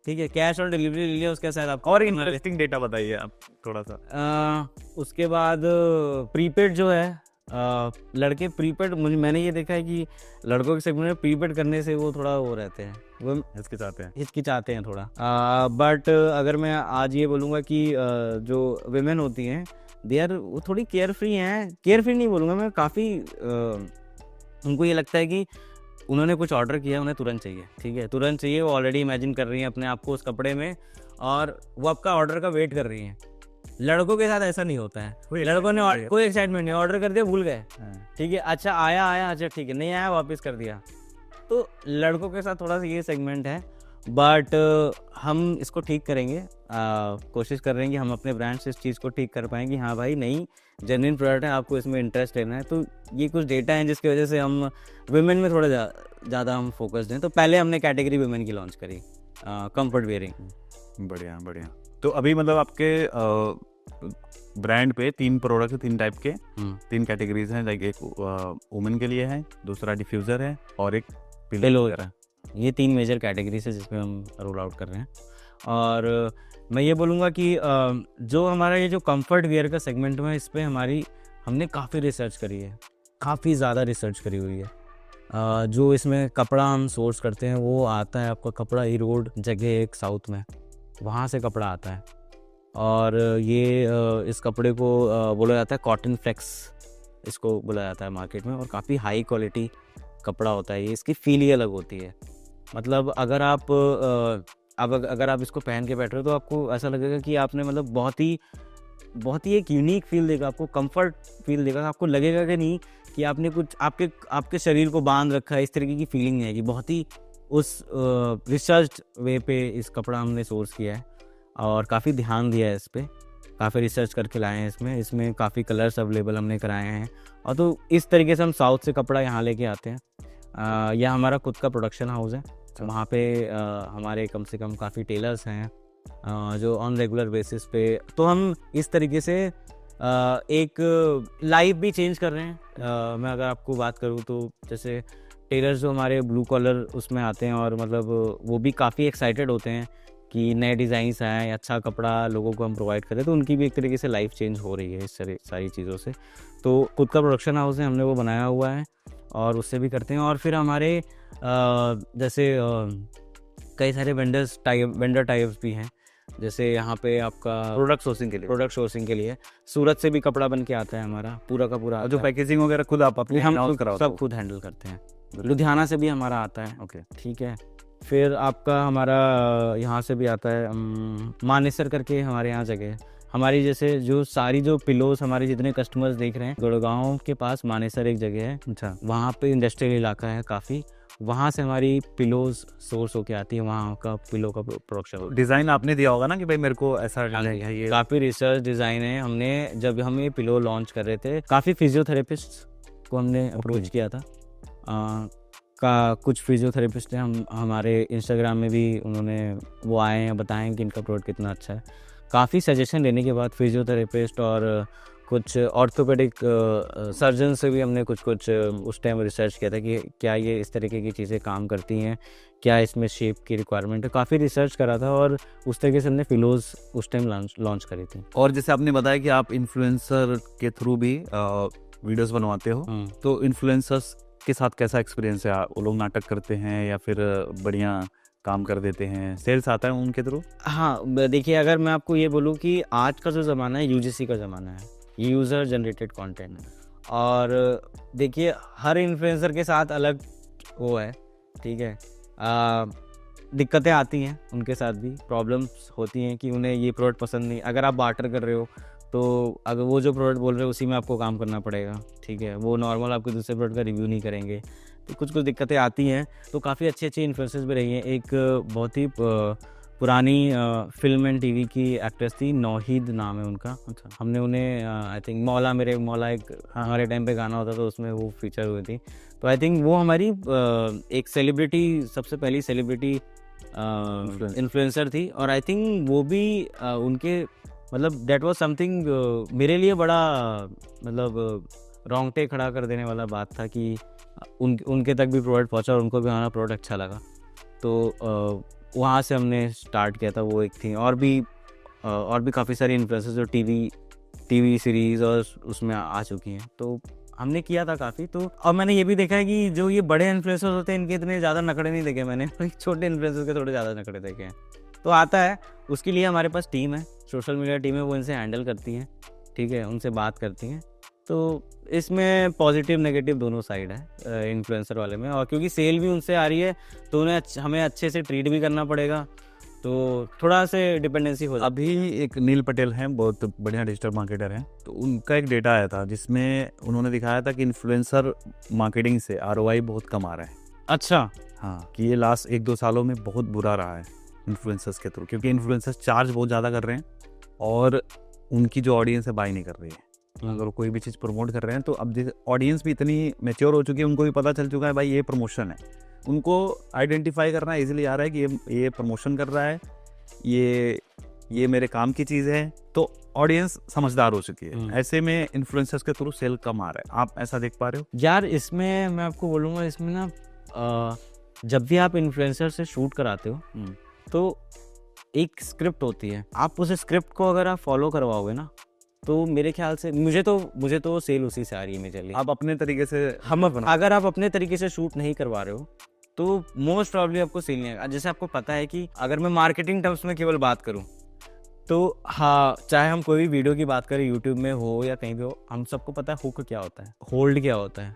ठीक है, कैश ऑन डिलीवरी ले लिया, उसके साथ आपको और इंटरेस्टिंग डेटा बताइए आप थोड़ा सा। उसके बाद प्रीपेड जो है, लड़के प्रीपेड, मैंने ये देखा है कि लड़कों के सेगमेंट में प्रीपेड करने से वो थोड़ा वो रहते हैं, वो हिचकिचाते हैं थोड़ा। बट अगर मैं आज ये बोलूँगा कि जो विमेन होती हैं वो थोड़ी केयर फ्री नहीं बोलूँगा मैं, काफ़ी उनको ये लगता है कि उन्होंने कुछ ऑर्डर किया, उन्हें तुरंत चाहिए, ठीक है, तुरंत चाहिए। वो ऑलरेडी इमेजिन कर रही हैं अपने आप को उस कपड़े में, और वो आपका ऑर्डर का वेट कर रही हैं। लड़कों के साथ ऐसा नहीं होता है, लड़कों ने कोई एक्साइटमेंट नहीं, ऑर्डर कर दिया, भूल गए, ठीक है, अच्छा आया, अच्छा ठीक है, नहीं आया वापस कर दिया। तो लड़कों के साथ थोड़ा सा ये सेगमेंट है, बट हम इसको ठीक करेंगे। कोशिश कर रहे हैं कि हम अपने ब्रांड से इस चीज़ को ठीक कर पाएंगे। हाँ भाई, नहीं, जेन्युइन प्रोडक्ट है, आपको इसमें इंटरेस्ट लेना है। तो ये कुछ डेटा हैं जिसकी वजह से हम वुमेन में थोड़ा ज़्यादा हम फोकस्ड हैं। तो पहले हमने कैटेगरी वुमेन की लॉन्च करी, कंफर्ट वेयरिंग। बढ़िया। तो अभी मतलब आपके ब्रांड पे 3 प्रोडक्ट, 3 टाइप के, हम्म। 3 कैटेगरीज हैं, लाइक एक वुमेन के लिए है, दूसरा डिफ्यूज़र है और एक पिलो पिलो वगैरह। ये 3 मेजर कैटेगरीज है जिसमें हम रोल आउट कर रहे हैं। और मैं ये बोलूँगा कि जो हमारा ये जो कंफर्ट वियर का सेगमेंट में, इस पे हमने काफ़ी रिसर्च करी है, काफ़ी ज़्यादा रिसर्च करी हुई है। जो इसमें कपड़ा हम सोर्स करते हैं वो आता है आपका कपड़ा ईरोड जगह एक साउथ में, वहाँ से कपड़ा आता है। और ये इस कपड़े को बोला जाता है कॉटन फ्लेक्स, इसको बोला जाता है मार्केट में, और काफ़ी हाई क्वालिटी कपड़ा होता है ये। इसकी फील ही अलग होती है। मतलब अगर आप अगर आप इसको पहन के बैठ रहे हो तो आपको ऐसा लगेगा कि आपने मतलब बहुत ही एक यूनिक फील देगा, आपको कंफर्ट फील देगा। आपको लगेगा कि नहीं कि आपने कुछ आपके शरीर को बांध रखा है, इस तरीके की फीलिंग नहीं आएगी। बहुत ही उस रिसर्च वे पे इस कपड़ा हमने सोर्स किया है और काफ़ी ध्यान दिया है इस पर, काफ़ी रिसर्च करके लाए हैं। इसमें काफ़ी कलर्स अवेलेबल हमने कराए हैं। और तो इस तरीके से हम साउथ से कपड़ा यहाँ लेके आते हैं। यह हमारा खुद का प्रोडक्शन हाउस है। वहाँ पे हमारे कम से कम काफ़ी टेलर्स हैं जो ऑन रेगुलर बेसिस पे, तो हम इस तरीके से एक लाइफ भी चेंज कर रहे हैं। मैं अगर आपको बात करूँ तो जैसे टेलर्स जो हमारे ब्लू कॉलर उसमें आते हैं, और मतलब वो भी काफ़ी एक्साइटेड होते हैं कि नए डिज़ाइंस आए, अच्छा कपड़ा लोगों को हम प्रोवाइड करें, तो उनकी भी एक तरीके से लाइफ चेंज हो रही है इस सारी चीज़ों से। तो खुद का प्रोडक्शन हाउस है, हमने वो बनाया हुआ है और उससे भी करते हैं। और फिर हमारे जैसे कई सारे वेंडर टाइप्स भी हैं। जैसे यहाँ पे आपका प्रोडक्ट सोर्सिंग के लिए सूरत से भी कपड़ा बन के आता है हमारा पूरा का पूरा। जो पैकेजिंग वगैरह खुद आप अपने हम in-house कराओ सब खुद हैंडल करते हैं। लुधियाना से भी हमारा आता है। ओके। ठीक है। फिर आपका हमारा यहाँ से भी आता है, मानेसर करके हमारे यहाँ जगह है हमारी। जैसे जो पिलोस हमारे जितने कस्टमर्स देख रहे हैं, गुड़गांव के पास मानेसर एक जगह है। अच्छा। वहाँ पे इंडस्ट्रियल इलाका है काफ़ी, वहाँ से हमारी पिलोज सोर्स होके आती है, वहाँ का पिलो का प्रोडक्शन। डिज़ाइन आपने दिया होगा ना कि भाई मेरे को ऐसा डिज़ाइन है, ये काफ़ी रिसर्च डिज़ाइन है। हमने जब हम ये पिलो लॉन्च कर रहे थे, काफ़ी फिजियोथेरेपिस्ट को हमने अप्रोच किया था। कुछ फिजियोथेरेपिस्ट हैं, हमारे इंस्टाग्राम में भी उन्होंने वो आए हैं, बताएं कि इनका प्रोडक्ट कितना अच्छा है। काफ़ी सजेशन लेने के बाद फिजियोथेरेपिस्ट और कुछ ऑर्थोपेडिक सर्जन से भी हमने कुछ उस टाइम रिसर्च किया था कि क्या ये इस तरीके की चीज़ें काम करती हैं, क्या इसमें शेप की रिक्वायरमेंट है। काफ़ी रिसर्च करा था और उस तरीके से हमने फिलोज उस टाइम लॉन्च करी थी। और जैसे आपने बताया कि आप इन्फ्लुएंसर के थ्रू भी वीडियोस बनवाते हो, तो इन्फ्लुएंसर्स के साथ कैसा एक्सपीरियंस है? वो लोग नाटक करते हैं या फिर बढ़िया काम कर देते हैं, सेल्स आता है उनके थ्रू? हाँ, देखिए अगर मैं आपको ये बोलूँ कि आज का जो ज़माना है UGC का ज़माना है, यूज़र जनरेटेड कंटेंट। और देखिए हर इन्फ्लुएंसर के साथ अलग वो है, ठीक है। दिक्कतें आती हैं, उनके साथ भी प्रॉब्लम्स होती हैं कि उन्हें ये प्रोडक्ट पसंद नहीं। अगर आप बार्टर कर रहे हो तो अगर वो जो प्रोडक्ट बोल रहे हो उसी में आपको काम करना पड़ेगा, ठीक है। वो नॉर्मल आपके दूसरे प्रोडक्ट का रिव्यू नहीं करेंगे, तो कुछ दिक्कतें आती हैं। तो काफ़ी अच्छी इन्फ्लुएंसर्स भी रही हैं। एक बहुत ही पुरानी फिल्म एंड टीवी की एक्ट्रेस थी, नौहीद नाम है उनका। अच्छा। हमने उन्हें आई थिंक मौला मेरे मौला एक हमारे टाइम पे गाना होता था, उसमें वो फीचर हुई थी। तो आई थिंक वो हमारी एक सेलिब्रिटी, सबसे पहली सेलिब्रिटी इन्फ्लुएंसर थी। और आई थिंक वो भी उनके मतलब दैट वाज समथिंग मेरे लिए बड़ा मतलब रोंगटे खड़ा कर देने वाला बात था कि उनके तक भी प्रोडक्ट पहुंचा और उनको भी हमारा प्रोडक्ट अच्छा लगा। तो वहाँ से हमने स्टार्ट किया था, वो एक थी। और भी काफ़ी सारी इन्फ्लुएंसर्स जो टीवी सीरीज़ और उसमें आ चुकी हैं, तो हमने किया था काफ़ी। तो और मैंने ये भी देखा है कि जो ये बड़े इन्फ्लुएंसर्स होते हैं इनके इतने ज़्यादा नखड़े नहीं देखे मैंने, छोटे इन्फ्लुएंसर्स के थोड़े ज़्यादा नखड़े देखे हैं। तो आता है, उसके लिए हमारे पास टीम है, सोशल मीडिया टीम है, वो इनसे हैंडल करती हैं, ठीक है, उनसे बात करती हैं। तो इसमें पॉजिटिव नेगेटिव दोनों साइड है इन्फ्लुएंसर वाले में। और क्योंकि सेल भी उनसे आ रही है तो उन्हें हमें अच्छे से ट्रीट भी करना पड़ेगा, तो थोड़ा से डिपेंडेंसी हो जाती है। अभी एक नील पटेल हैं, बहुत बढ़िया डिजिटल मार्केटर हैं, तो उनका एक डेटा आया था जिसमें उन्होंने दिखाया था कि इन्फ्लुएंसर मार्केटिंग से ROI बहुत कम आ रहा है। अच्छा। हाँ, कि ये लास्ट 1-2 सालों में बहुत बुरा रहा है इन्फ्लुएंसर्स के थ्रू, क्योंकि इन्फ्लुएंसर्स चार्ज बहुत ज़्यादा कर रहे हैं और उनकी जो ऑडियंस है बाय नहीं कर रही है। अगर कोई भी चीज़ प्रमोट कर रहे हैं तो अब ऑडियंस भी इतनी मैच्योर हो चुकी है, उनको भी पता चल चुका है भाई ये प्रमोशन है, उनको आइडेंटिफाई करना इजीली आ रहा है कि ये प्रमोशन कर रहा है, ये मेरे काम की चीज़ है। तो ऑडियंस समझदार हो चुकी है, हम्म। ऐसे में इन्फ्लुएंसर्स के थ्रू सेल कम आ रहा है, आप ऐसा देख पा रहे हो? यार इसमें मैं आपको बोलूँगा, इसमें ना जब भी आप इन्फ्लुएंसर से शूट कराते हो तो एक स्क्रिप्ट होती है, आप उस स्क्रिप्ट को अगर आप फॉलो करवाओगे ना तो मेरे ख्याल से मुझे तो सेल उसी से आ रही है मेरे। आप अपने तरीके से अगर आप अपने तरीके से शूट नहीं करवा रहे हो तो मोस्ट प्रॉब्ली आपको सेल नहीं आएगा। जैसे आपको पता है कि अगर मैं मार्केटिंग टर्म्स में केवल बात करूं तो हाँ, चाहे हम कोई भी वीडियो की बात करें, यूट्यूब में हो या कहीं भी हो, हम सबको पता है हुक क्या होता है, होल्ड क्या होता है।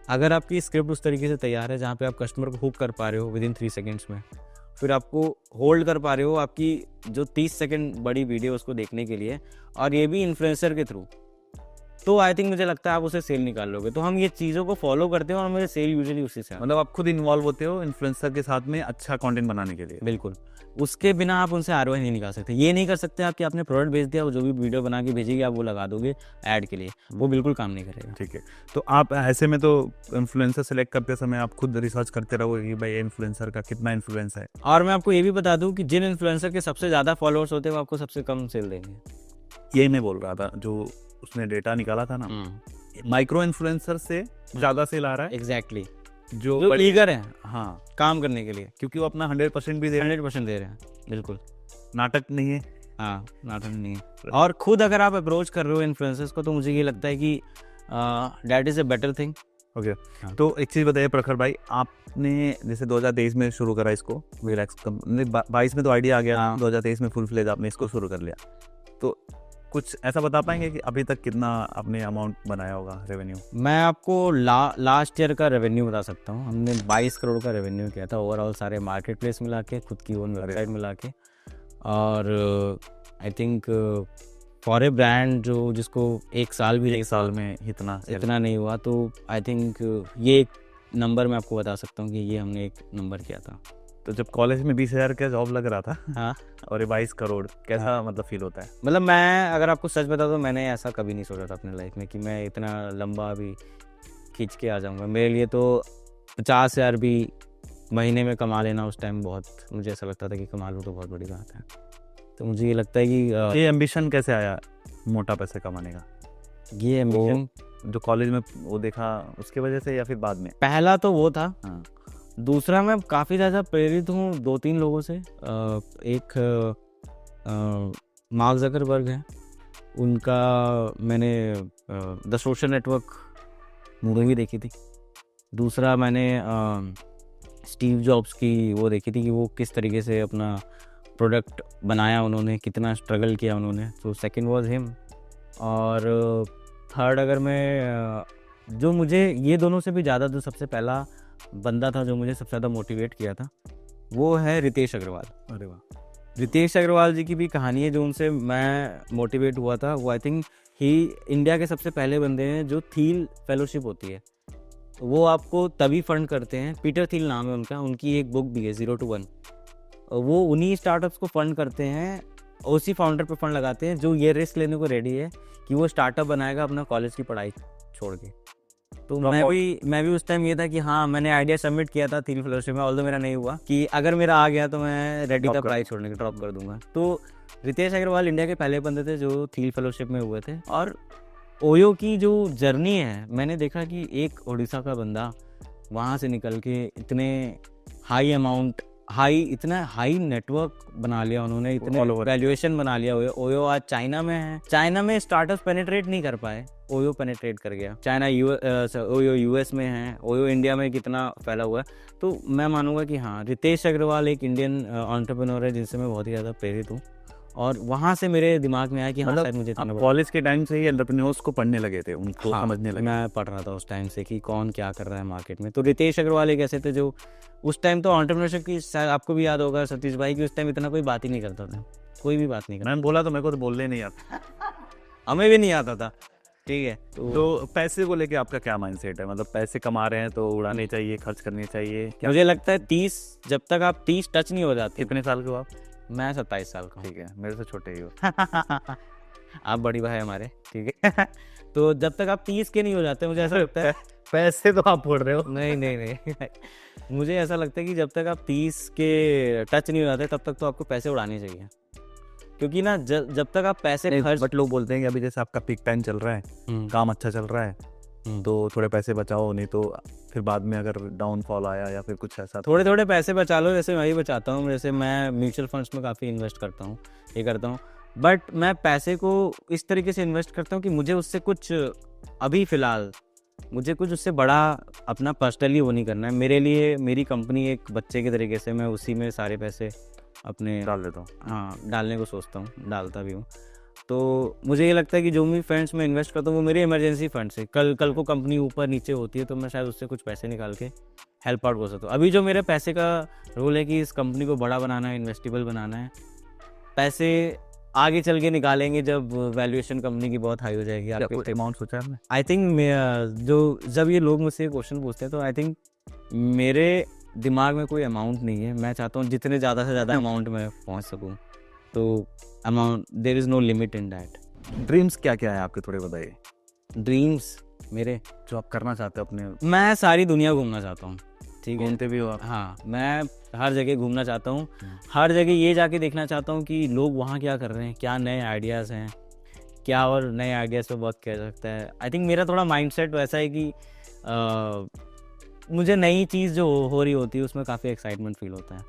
अगर आपकी स्क्रिप्ट उस तरीके से तैयार है जहाँ पे आप कस्टमर को हुक कर पा रहे हो विद इन 3 सेकेंड्स में, फिर आपको होल्ड कर पा रहे हो आपकी जो 30 सेकंड बड़ी वीडियो उसको देखने के लिए, और ये भी इन्फ्लुएंसर के थ्रू, तो आई थिंक मुझे लगता है आप उसे सेल निकाल लोगे। तो हम ये चीज़ों को फॉलो करते हैं और मेरे सेल यूजुअली उसी से। मतलब आप खुद इन्वॉल्व होते हो इन्फ्लुएंसर के साथ में अच्छा कंटेंट बनाने के लिए? बिल्कुल, उसके बिना आप उनसे आरओआई नहीं निकाल सकते। ये नहीं कर सकते आप कि आपने प्रोडक्ट भेज दिया, वो जो भी वीडियो बना के भेजेगी आप वो लगा दोगे ऐड के लिए, वो बिल्कुल काम नहीं करेगा। ठीक है, तो आप ऐसे में तो इन्फ्लुएंसर सेलेक्ट करते समय आप खुद रिसर्च करते रहोगे कि भाई इन्फ्लुएंसर का कितना इन्फ्लुएंस है। और मैं आपको ये भी बता दूं कि जिन इन्फ्लुएंसर के सबसे ज़्यादा फॉलोअर्स होते हैं वो आपको सबसे कम सेल देंगे। यही मैं बोल रहा था, जो उसने डेटा निकाला था ना, माइक्रो इन्फ्लुएंसर से ज़्यादा सेल आ रहा है। एग्जैक्टली, जो ईगर है हाँ काम करने के लिए, क्योंकि वो अपना 100% भी दे रहे हैं, 100% दे रहे हैं। बिल्कुल, नाटक नहीं है। हाँ, नाटक नहीं है। और खुद अगर आप अप्रोच कर रहे हो इन्फ्लुएंसर्स को तो मुझे ये लगता है कि that is a better thing. Okay, हाँ। तो एक चीज़ बताइए प्रखर भाई, आपने जैसे 2023 में शुरू करा इसको, रिलैक्स 22 में तो आइडिया आ गया, हाँ। 2023 में फुल फ्लेज आपने इसको शुरू कर लिया, तो कुछ ऐसा बता पाएंगे कि अभी तक कितना आपने अमाउंट बनाया होगा रेवेन्यू? मैं आपको लास्ट ईयर का रेवेन्यू बता सकता हूँ। हमने 22 करोड़ का रेवेन्यू किया था ओवरऑल, सारे मार्केट प्लेस मिला के, खुद की ओन वेबसाइट मिला के। और I think for a brand जो जिसको एक साल में इतना नहीं हुआ, तो आई थिंक ये एक नंबर मैं आपको बता सकता हूँ कि ये हमने एक नंबर किया था। तो जब कॉलेज में 20,000 का जॉब लग रहा था, हाँ, और ये 22 करोड़, कैसा मतलब फील होता है? मतलब मैं अगर आपको सच बता दूं, मैंने ऐसा कभी नहीं सोचा था अपने लाइफ में कि मैं इतना लंबा अभी खींच के आ जाऊंगा। मेरे लिए तो 50,000 भी महीने में कमा लेना उस टाइम बहुत, मुझे ऐसा लगता था कि कमा लूँ तो बहुत बड़ी बात है। तो मुझे ये लगता है कि ये एम्बिशन कैसे आया मोटा पैसे कमाने का? ये एम्बिशन जो कॉलेज में वो देखा उसकी वजह से या फिर बाद में? पहला तो वो था। हाँ। दूसरा, मैं काफ़ी ज़्यादा प्रेरित हूँ 2-3 लोगों से। एक मार्क ज़करबर्ग है, उनका मैंने द सोशल नेटवर्क मूवी देखी थी। दूसरा मैंने स्टीव जॉब्स की वो देखी थी कि वो किस तरीके से अपना प्रोडक्ट बनाया उन्होंने, कितना स्ट्रगल किया उन्होंने। तो सेकंड वाज हिम। और थर्ड अगर मैं जो मुझे ये दोनों से भी ज़्यादा जो सबसे पहला बंदा था जो मुझे सबसे ज़्यादा मोटिवेट किया था, वो है रितेश अग्रवाल। अरे वाह, रितेश अग्रवाल जी की भी कहानी है जो उनसे मैं मोटिवेट हुआ था। वो आई थिंक ही इंडिया के सबसे पहले बंदे हैं जो थील फेलोशिप होती है, वो आपको तभी फंड करते हैं। पीटर थील नाम है उनका, उनकी एक बुक भी है 0 to 1। वो उन्हीं स्टार्टअप्स को फंड करते हैं, उसी फाउंडर पे फंड लगाते हैं जो ये रिस्क लेने को रेडी है कि वो स्टार्टअप बनाएगा अपना कॉलेज की पढ़ाई छोड़ के। तो मैं भी उस टाइम ये था कि हाँ, मैंने आइडिया सबमिट किया था थील फेलोशिप में, ऑल्दो मेरा नहीं हुआ, कि अगर मेरा आ गया तो मैं रेडी था पढ़ाई छोड़ने के, ड्रॉप कर दूंगा। तो रितेश अग्रवाल इंडिया के पहले बंदे थे जो थील फेलोशिप में हुए थे। और ओयो की जो जर्नी है, मैंने देखा कि एक उड़ीसा का बंदा वहाँ से निकल के इतने इतना हाई नेटवर्क बना लिया उन्होंने, इतने वैल्यूएशन बना लिया। ओयो आज चाइना में है। चाइना में स्टार्टअप पेनिट्रेट नहीं कर पाए, ओयो पेनिट्रेट कर गया। ओयो यूएस में है, ओयो इंडिया में कितना फैला हुआ है। तो मैं मानूंगा कि हाँ, रितेश अग्रवाल एक इंडियन एंटरप्रेन्योर है जिनसे मैं बहुत ही ज़्यादा प्रेरित हूँ। और वहाँ से मेरे दिमाग में आया कि हाँ, शायद मुझे कॉलेज के टाइम से ही एंटरप्रेन्योर्स को पढ़ने लगे थे, उनको समझने लगे। मैं पढ़ रहा था उस टाइम से कि कौन क्या कर रहा है मार्केट में। तो रितेश अग्रवाल एक ऐसे थे जो उस टाइम तो एंटरप्रेन्योरशिप की, शायद आपको भी याद होगा सतीश भाई, कि उस टाइम इतना कोई बात ही नहीं करता था, कोई भी बात नहीं करता। मैंने बोला तो मेरे को तो बोलने नहीं आता, हमें भी नहीं आता था। ठीक है, तो पैसे को लेके आपका क्या माइंडसेट है? मतलब पैसे कमा रहे हैं तो उड़ाने चाहिए, खर्च करने चाहिए? मुझे लगता है 30, जब तक आप 30 टच नहीं हो जाते। कितने साल के हो आप? मैं 27 साल का हूँ। ठीक है, मेरे से छोटे ही हो। आप बड़ी भाई हमारे, ठीक है। तो जब तक आप 30 के नहीं हो जाते, मुझे ऐसा लगता है पैसे तो आप फोड़ रहे हो। नहीं मुझे ऐसा लगता है कि जब तक आप 30 के टच नहीं हो जाते तब तक तो आपको पैसे उड़ाने चाहिए। क्योंकि ना जब तक आप पैसे खर्च बट लोग बोलते हैं कि अभी जैसे आपका पीक टाइम चल रहा है, काम अच्छा चल रहा है, तो थोड़े पैसे बचाओ, नहीं तो फिर बाद में अगर डाउनफॉल आया या फिर कुछ ऐसा। थोड़े थोड़े पैसे बचा लो, जैसे मैं ही बचाता हूँ, जैसे मैं म्यूचुअल फंड्स में काफ़ी इन्वेस्ट करता हूँ, ये करता हूँ, बट मैं पैसे को इस तरीके से इन्वेस्ट करता हूँ कि मुझे उससे कुछ अभी फ़िलहाल मुझे कुछ उससे बड़ा अपना पर्सनली वो नहीं करना है। मेरे लिए मेरी कंपनी एक बच्चे के तरीके से, मैं उसी में सारे पैसे अपने डाल देता हूँ। हाँ, डालने को सोचता हूँ, डालता भी हूँ। तो मुझे ये लगता है कि जो भी फंड्स में इन्वेस्ट करता हूँ वो मेरे इमरजेंसी फंड्स है। कल को कंपनी ऊपर नीचे होती है तो मैं शायद उससे कुछ पैसे निकाल के हेल्प आउट कर सकता हूँ। अभी जो मेरे पैसे का रोल है कि इस कंपनी को बड़ा बनाना है, इन्वेस्टेबल बनाना है। पैसे आगे चल के निकालेंगे जब वैल्यूएशन कंपनी की बहुत हाई हो जाएगी। आपके अमाउंट सोचा है आपने? आई थिंक जो जब ये लोग मुझसे क्वेश्चन पूछते हैं तो आई थिंक मेरे दिमाग में कोई अमाउंट नहीं है। मैं चाहता हूँ जितने ज़्यादा से ज़्यादा अमाउंट में पहुँच सकूँ, तो amount there is no limit in that. Dreams क्या क्या है आपके, थोड़े बताइए। ड्रीम्स मेरे जो आप करना चाहते हो अपने। मैं सारी दुनिया घूमना चाहता हूँ, ठीक है। घूमते भी हो आप? हाँ, मैं हर जगह घूमना चाहता हूँ, हर जगह ये जाके देखना चाहता हूँ कि लोग वहाँ क्या कर रहे हैं, क्या नए आइडियाज़ हैं, क्या और नए आइडियाज़ पे वर्क किया जा सकता है। आई थिंक मेरा थोड़ा माइंडसेट वैसा है कि मुझे नई चीज़ जो हो रही होती है उसमें काफ़ी एक्साइटमेंट फील होता है,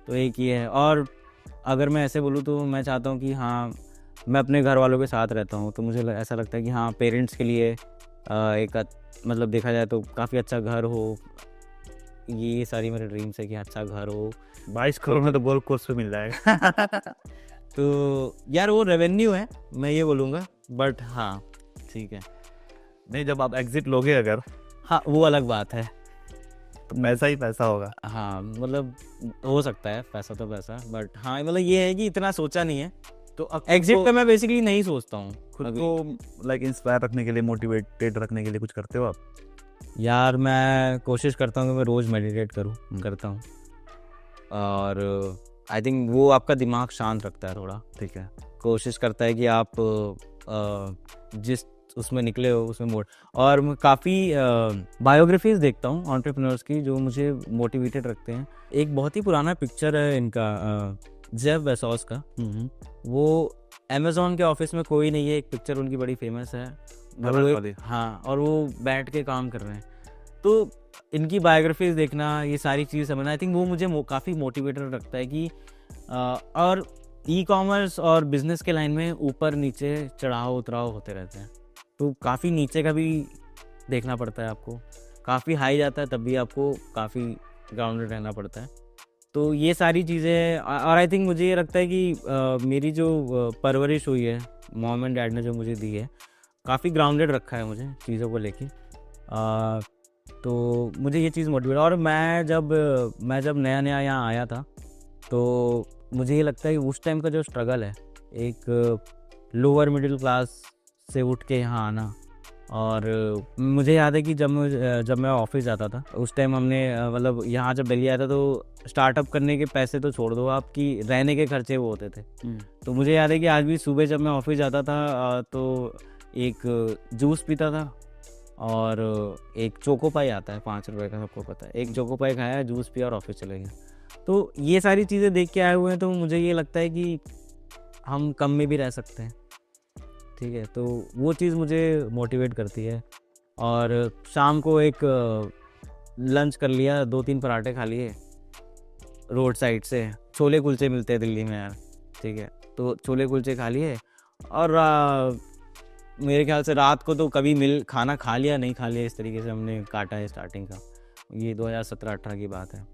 तो एक ये है। और अगर मैं ऐसे बोलूँ तो मैं चाहता हूँ कि हाँ, मैं अपने घर वालों के साथ रहता हूँ, तो मुझे ऐसा लगता है कि हाँ, पेरेंट्स के लिए एक मतलब देखा जाए तो काफ़ी अच्छा घर हो। ये सारी मेरे ड्रीम्स है कि अच्छा घर हो। 22 करोड़ में तो गोल्फ कोर्स पे मिल जाएगा। तो यार वो रेवेन्यू है, मैं ये बोलूँगा, बट हाँ ठीक है। नहीं, जब आप एग्जिट लोगे अगर, हाँ वो अलग बात है, तो पैसा ही पैसा होगा। हाँ मतलब हो सकता है पैसा तो पैसा, बट हाँ मतलब ये है कि इतना सोचा नहीं है। तो एग्जिट का मैं बेसिकली नहीं सोचता हूँ। खुद को लाइक इंस्पायर रखने के लिए, मोटिवेटेड रखने के लिए कुछ करते हो आप? यार मैं कोशिश करता हूँ कि मैं रोज़ मेडिटेट करता हूँ, और आई थिंक वो आपका दिमाग शांत रखता है थोड़ा, ठीक है। कोशिश करता है कि आप जिस उसमें निकले हो उसमें मोड। और मैं काफ़ी बायोग्राफीज देखता हूँ एंटरप्रेन्योर्स की जो मुझे मोटिवेटेड रखते हैं। एक बहुत ही पुराना पिक्चर है इनका, जेफ बेजोस का, वो अमेज़ॉन के ऑफिस में कोई नहीं है, एक पिक्चर उनकी बड़ी फेमस है। हाँ, और वो बैठ के काम कर रहे हैं। तो इनकी बायोग्राफीज देखना, ये सारी चीज़ समझना, आई थिंक वो मुझे काफ़ी मोटिवेटेड रखता है कि और ई कॉमर्स और बिजनेस के लाइन में ऊपर नीचे चढ़ाव उतराव होते रहते हैं, तो काफ़ी नीचे का भी देखना पड़ता है आपको। काफ़ी हाई जाता है तब भी आपको काफ़ी ग्राउंडेड रहना पड़ता है। तो ये सारी चीज़ें, और आई थिंक मुझे ये लगता है कि मेरी जो परवरिश हुई है, मॉम एंड डैड ने जो मुझे दी है, काफ़ी ग्राउंडेड रखा है मुझे चीज़ों को लेके। तो मुझे ये चीज़ मोटिवेट। और मैं जब नया यहाँ आया था तो मुझे ये लगता है कि उस टाइम का जो स्ट्रगल है, एक लोअर मिडिल क्लास से उठ के यहाँ आना। और मुझे याद है कि जब मैं ऑफिस जाता था उस टाइम हमने मतलब यहाँ जब दिल्ली आया था तो स्टार्टअप करने के पैसे तो छोड़ दो, आपकी रहने के खर्चे वो होते थे। तो मुझे याद है कि आज भी सुबह जब मैं ऑफिस जाता था तो एक जूस पीता था और एक चोको पाई आता है 5 रुपए का, सबको पता है। एक चोको पाई खाया, जूस पिया और ऑफिस चले गए। तो ये सारी चीज़ें देख के आए हुए हैं, तो मुझे ये लगता है कि हम कम में भी रह सकते हैं, ठीक है। तो वो चीज़ मुझे मोटिवेट करती है। और शाम को एक लंच कर लिया, 2-3 पराठे खा लिए रोड साइड से, छोले कुलचे मिलते हैं दिल्ली में यार, ठीक है। तो छोले कुलचे खा लिए और मेरे ख्याल से रात को तो कभी खाना खा लिया नहीं खा लिया, इस तरीके से हमने काटा है स्टार्टिंग का। ये 2017-18 की बात है।